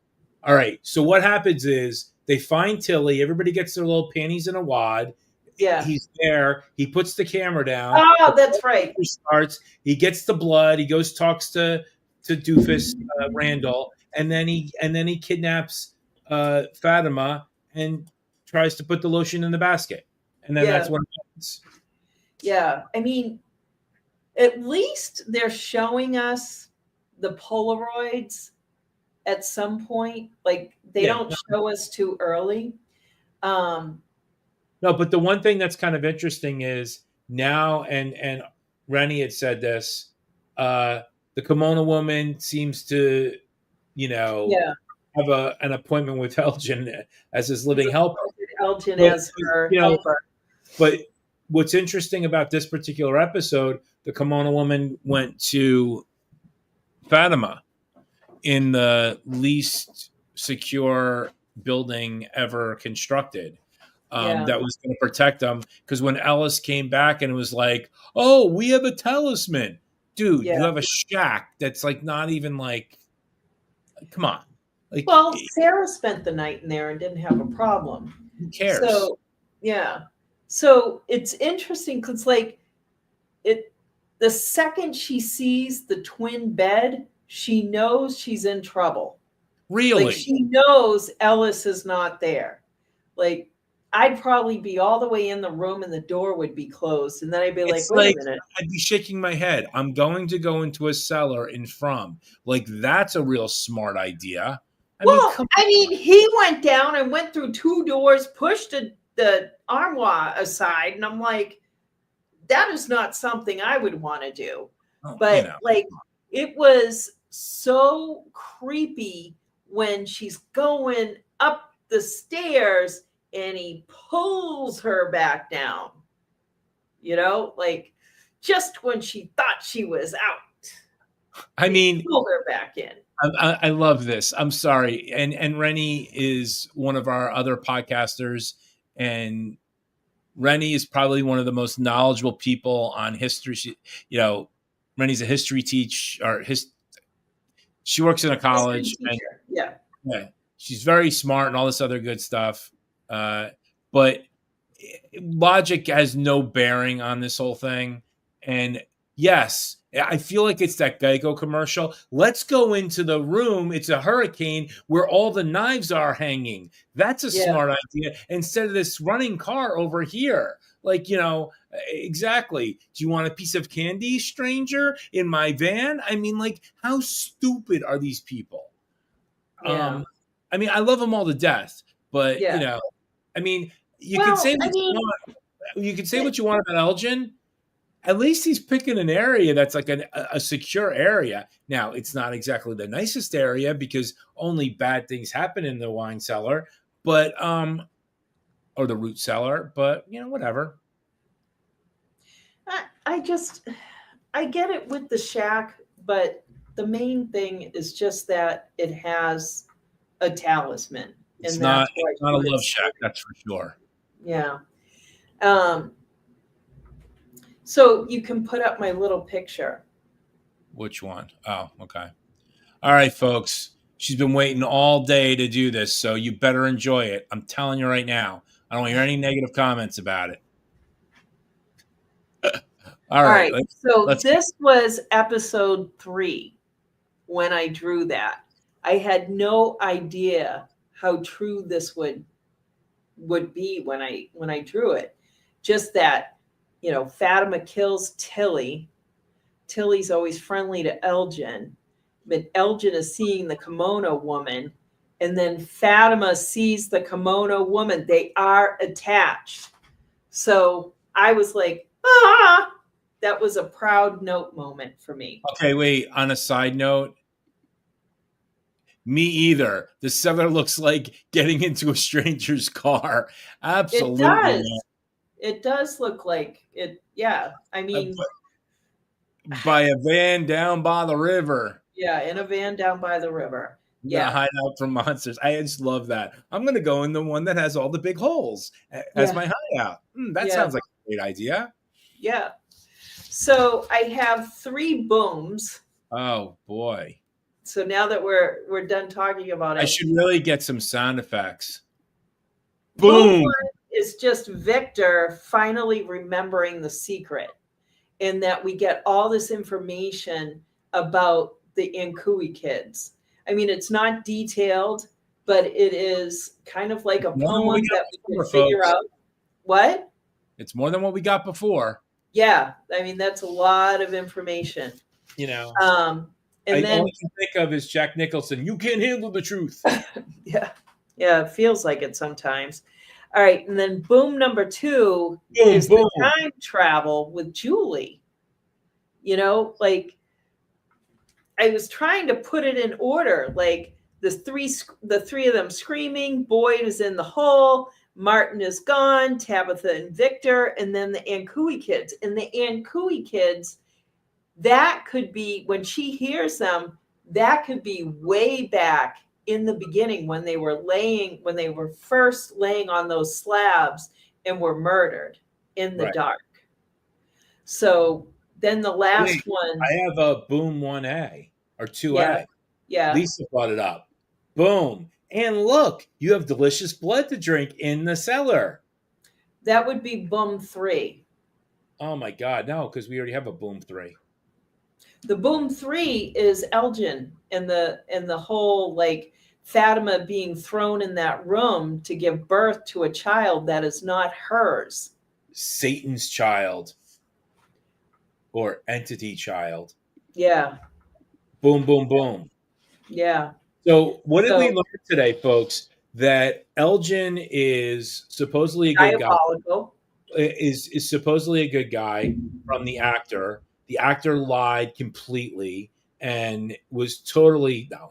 All right. So what happens is they find Tilly. Everybody gets their little panties in a wad. Yeah. He's there. He puts the camera down. Oh, that's right. He starts. He gets the blood. He goes, talks to Doofus Randall, and then he kidnaps Fatima and tries to put the lotion in the basket. And then that's what happens. Yeah. I mean, at least they're showing us the Polaroids at some point. Like they don't show us too early. No, but the one thing that's kind of interesting is now, and Rennie had said this, the kimono woman seems to, have an appointment with Elgin as his living helper. Elgin as her helper. But what's interesting about this particular episode, the kimono woman went to Fatima in the least secure building ever constructed. That was going to protect them. Because when Ellis came back and it was like, oh, we have a talisman. Dude, you have a shack that's like not even like, come on. Like, well, Sarah spent the night in there and didn't have a problem. Who cares? So, yeah. So it's interesting because the second she sees the twin bed, she knows she's in trouble. Really? Like she knows Ellis is not there. Like I'd probably be all the way in the room and the door would be closed. And then I'd be like, wait a minute. I'd be shaking my head. I'm going to go into a cellar in From. Like, that's a real smart idea. I mean, he went down and went through 2 doors, pushed the armoire aside. And I'm like, that is not something I would want to do. Oh, but it was so creepy when she's going up the stairs and he pulls her back down, just when she thought she was out. He pulled her back in. I love this. I'm sorry. And Rennie is one of our other podcasters, and Rennie is probably one of the most knowledgeable people on history. Rennie's a history teacher, she works in a college. Yeah. She's very smart and all this other good stuff. But logic has no bearing on this whole thing. And Yes. I feel like it's that Geico commercial. Let's go into the room. It's a hurricane where all the knives are hanging. That's a smart idea. Instead of this running car over here. Like, exactly. Do you want a piece of candy, stranger, in my van? I mean, like, how stupid are these people? Yeah. I mean, I love them all to death, but I mean, you can say what you want. You can say what you want about Elgin. At least he's picking an area that's like a secure area. Now, it's not exactly the nicest area because only bad things happen in the wine cellar, but or the root cellar, but whatever. I get it with the shack, but the main thing is just that it has a talisman. It's not a love shack, that's for sure. Yeah. So you can put up my little picture. Which one? Oh, okay. All right, folks. She's been waiting all day to do this, so you better enjoy it. I'm telling you right now. I don't hear any negative comments about it. All right. This was episode 3 when I drew that. I had no idea how true this would be when I drew it. Just that, Fatima kills Tilly. Tilly's always friendly to Elgin, but Elgin is seeing the kimono woman, and then Fatima sees the kimono woman. They are attached. So I was like, that was a proud note moment for me. Okay, wait. On a side note, me either. The cellar looks like getting into a stranger's car. Absolutely. It does look like it. Yeah. I mean, by a van down by the river. Yeah, in a van down by the river. Yeah, hide out from monsters. I just love that. I'm going to go in the one that has all the big holes as my hideout. That sounds like a great idea. Yeah. So I have 3 booms. Oh boy. So now that we're done talking about it, I should really get some sound effects. Boom! Is just Victor finally remembering the secret, and that we get all this information about the Ankui kids. I mean, it's not detailed, but it is kind of like a poem that we can figure out. What? It's more than what we got before. Yeah, I mean that's a lot of information. And all I can think of is Jack Nicholson. You can't handle the truth. Yeah, it feels like it sometimes. All right, and then boom number 2 is the time travel with Julie. Like I was trying to put it in order, like the three of them screaming. Boyd is in the hole. Martin is gone. Tabitha and Victor, and then the Ankui kids. And the Ankui kids, that could be when she hears them. That could be way back in the beginning when they were first laying on those slabs and were murdered in the dark. So then the last one. I have a boom 1A or 2A. Yeah. Lisa brought it up. Boom. And look, you have delicious blood to drink in the cellar. That would be boom 3. Oh my God. No, because we already have a boom 3. The boom 3 is Elgin and the whole like Fatima being thrown in that room to give birth to a child that is not hers. Satan's child. Or entity child. Yeah. Boom, boom, boom. Yeah. So what did we learn today, folks? That Elgin is supposedly a good guy. Is supposedly a good guy from the actor. The actor lied completely and was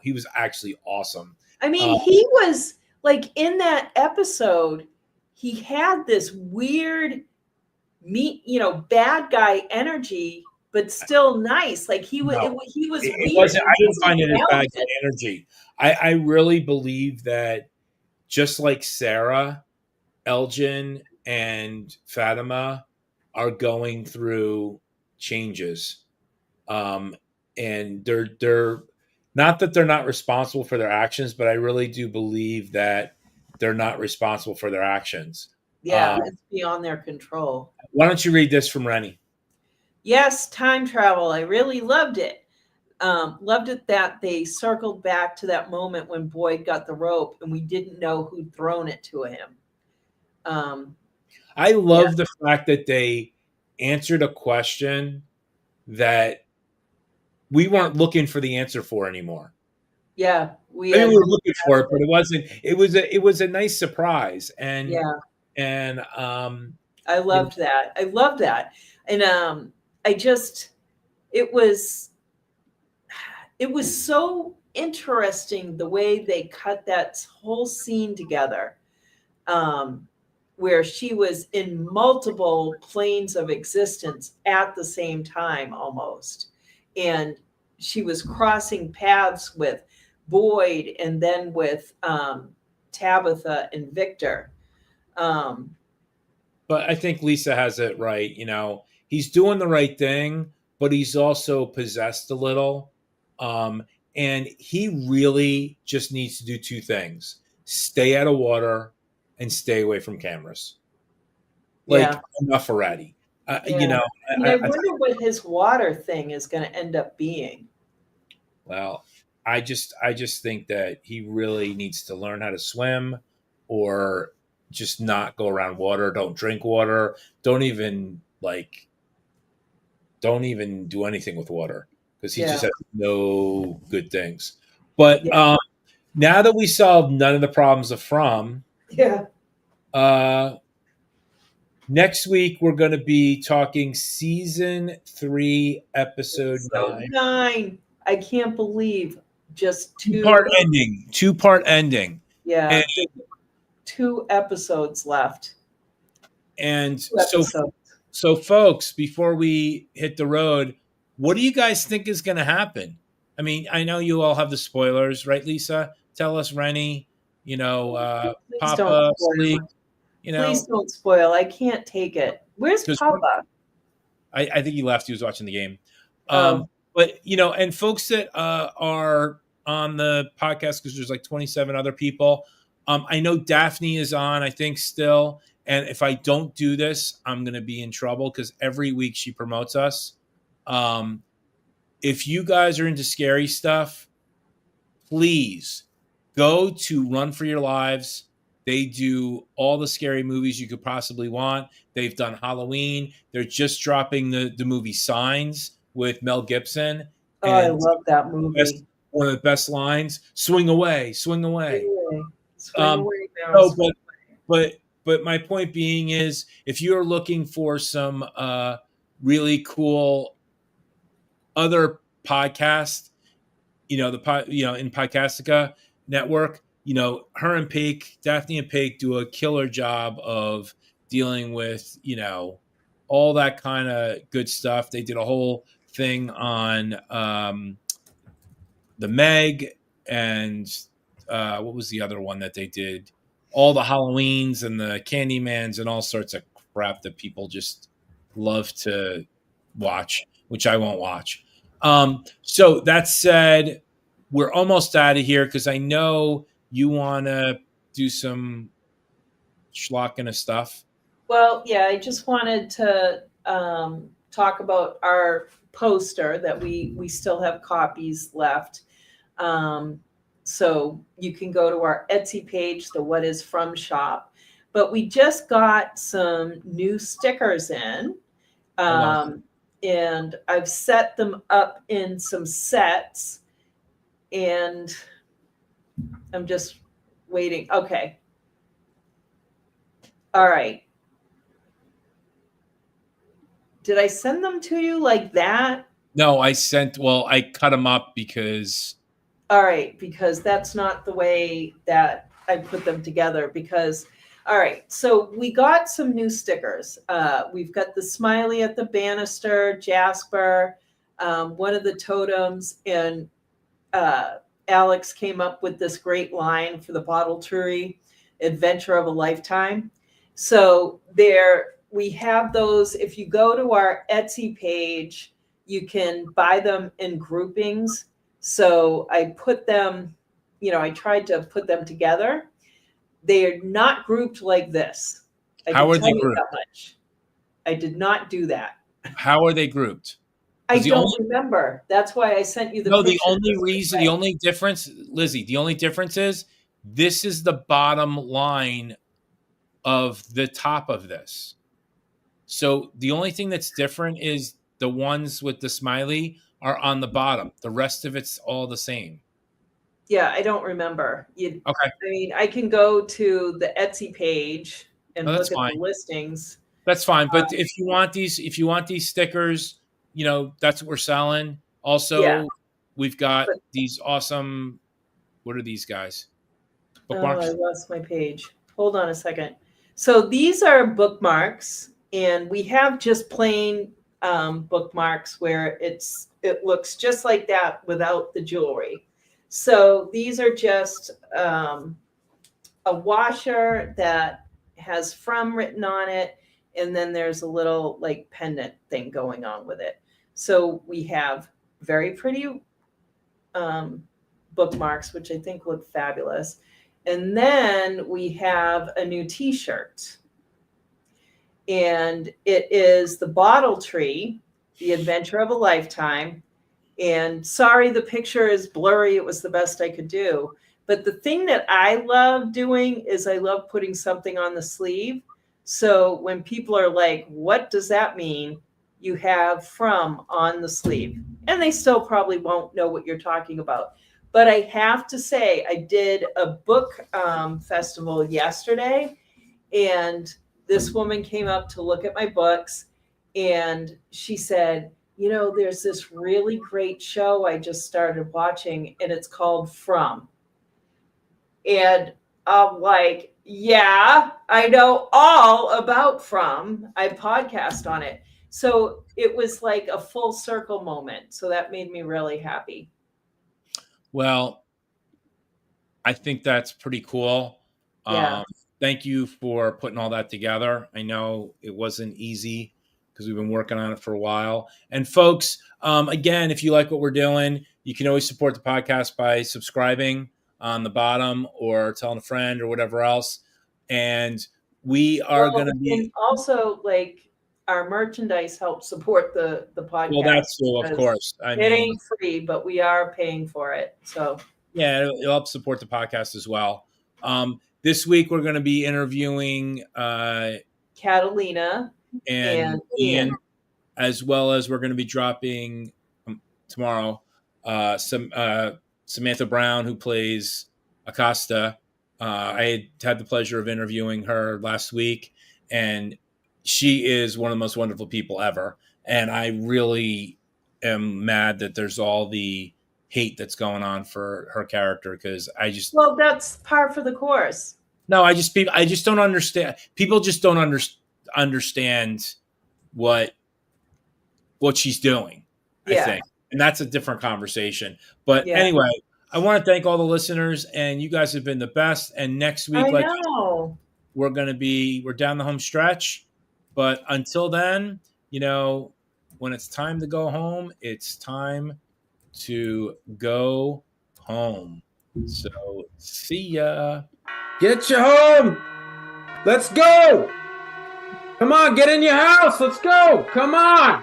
he was actually awesome. I mean, he was like in that episode, he had this weird bad guy energy, but still nice. Like he was weird. I didn't find it as bad guy energy. I really believe that just like Sarah, Elgin and Fatima are going through changes. And they're not that they're not responsible for their actions, but I really do believe that they're not responsible for their actions. Yeah, it's beyond their control. Why don't you read this from Rennie? Yes, time travel. I really loved it. Loved it that they circled back to that moment when Boyd got the rope and we didn't know who'd thrown it to him. I love the fact that they answered a question that we weren't looking for the answer for anymore. Yeah, I mean, we were looking for it, but it wasn't. It was a nice surprise, and I loved that. I loved that, and I just it was so interesting the way they cut that whole scene together, where she was in multiple planes of existence at the same time almost, and she was crossing paths with Boyd and then with Tabitha and Victor. But I think Lisa has it right. He's doing the right thing, but he's also possessed a little. And he really just needs to do two things: stay out of water and stay away from cameras. Like, enough already. I wonder what his water thing is going to end up being. Well, I just think that he really needs to learn how to swim, or just not go around water. Don't drink water. Don't even do anything with water, because he just has no good things. But now that we solved none of the problems of From, next week we're going to be talking season 3, episode 9. I can't believe just two-part ending. Yeah. And 2 episodes left. And so folks, before we hit the road, what do you guys think is going to happen? I mean, I know you all have the spoilers, right, Lisa? Tell us, Rennie, Papa, Sleek, Please don't spoil. I can't take it. Where's Papa? I think he left. He was watching the game. But, and folks that are on the podcast, because there's like 27 other people. I know Daphne is on, I think, still. And if I don't do this, I'm going to be in trouble, because every week she promotes us. If you guys are into scary stuff, please go to Run for Your Lives. They do all the scary movies you could possibly want. They've done Halloween. They're just dropping the movie Signs with Mel Gibson. Oh, I love that movie. One of the best lines: "Swing away, swing away." Swing away now. But my point being is, if you're looking for some really cool other podcast, in Podcastica Network, her and Daphne and Paik do a killer job of dealing with, all that kind of good stuff. They did a whole thing on the Meg, and what was the other one that they did? All the Halloweens and the Candymans and all sorts of crap that people just love to watch, which I won't watch. So that said, we're almost out of here, because I know you want to do some schlocking of stuff. Well, yeah, I just wanted to talk about our poster that we still have copies left. So you can go to our Etsy page, the What Is From shop. But we just got some new stickers in. And I've set them up in some sets. And I'm just waiting. Okay. All right. Did I send them to you like that? No, I cut them up because... All right, because that's not the way that I put them together. All right, so we got some new stickers. We've got the smiley at the banister, Jasper, one of the totems, and Alex came up with this great line for the bottle tree, adventure of a lifetime. So we have those. If you go to our Etsy page, you can buy them in groupings. So I put them, I tried to put them together. They are not grouped like this. How are they grouped? That much. I did not do that. How are they grouped? I don't remember. That's why I sent you the picture. The only reason, the only difference, Lizzie, the only difference is this is the bottom line of the top of this. So the only thing that's different is the ones with the smiley are on the bottom. The rest of it's all the same. Yeah, I don't remember. Okay. I mean, I can go to the Etsy page and look at fine. the listings. That's fine. But if you want these stickers, that's what we're selling. Also, we've got these awesome, what are these guys? Bookmarks? Oh, I lost my page. Hold on a second. So these are bookmarks, and we have just plain bookmarks where it looks just like that without the jewelry. So these are just a washer that has "from" written on it, and then there's a little like pendant thing going on with it. So we have very pretty bookmarks, which I think look fabulous. And then we have a new t-shirt. And it is the Bottle Tree, The Adventure of a Lifetime. And sorry, the picture is blurry. It was the best I could do. But the thing that I love doing is I love putting something on the sleeve. So when people are like, what does that mean? You have "from" on the sleeve. And they still probably won't know what you're talking about. But I have to say, I did a book festival yesterday, and this woman came up to look at my books, and she said, there's this really great show I just started watching, and it's called "From." And I'm like, yeah, I know all about "From." I podcast on it. So it was like a full circle moment. So that made me really happy. Well, I think that's pretty cool. Yeah. Thank you for putting all that together. I know it wasn't easy because we've been working on it for a while. And folks, again, if you like what we're doing, you can always support the podcast by subscribing on the bottom or telling a friend or whatever else. And we are going to be... And also, like, our merchandise helps support the podcast. Well, that's cool, of course. It ain't free, but we are paying for it. So yeah, it'll help support the podcast as well. This week we're going to be interviewing Catalina and Ian, as well as we're going to be dropping tomorrow Samantha Brown, who plays Acosta. I had the pleasure of interviewing her last week, and she is one of the most wonderful people ever. And I really am mad that there's all the hate that's going on for her character, because well, that's par for the course. No, I just don't understand. People just don't understand what she's doing. I think, and that's a different conversation. But anyway, I want to thank all the listeners, and you guys have been the best. And next week, we're down the home stretch. But until then, when it's time to go home, it's time to go home. So see ya. Get you home. Let's go. Come on, get in your house. Let's go. Come on.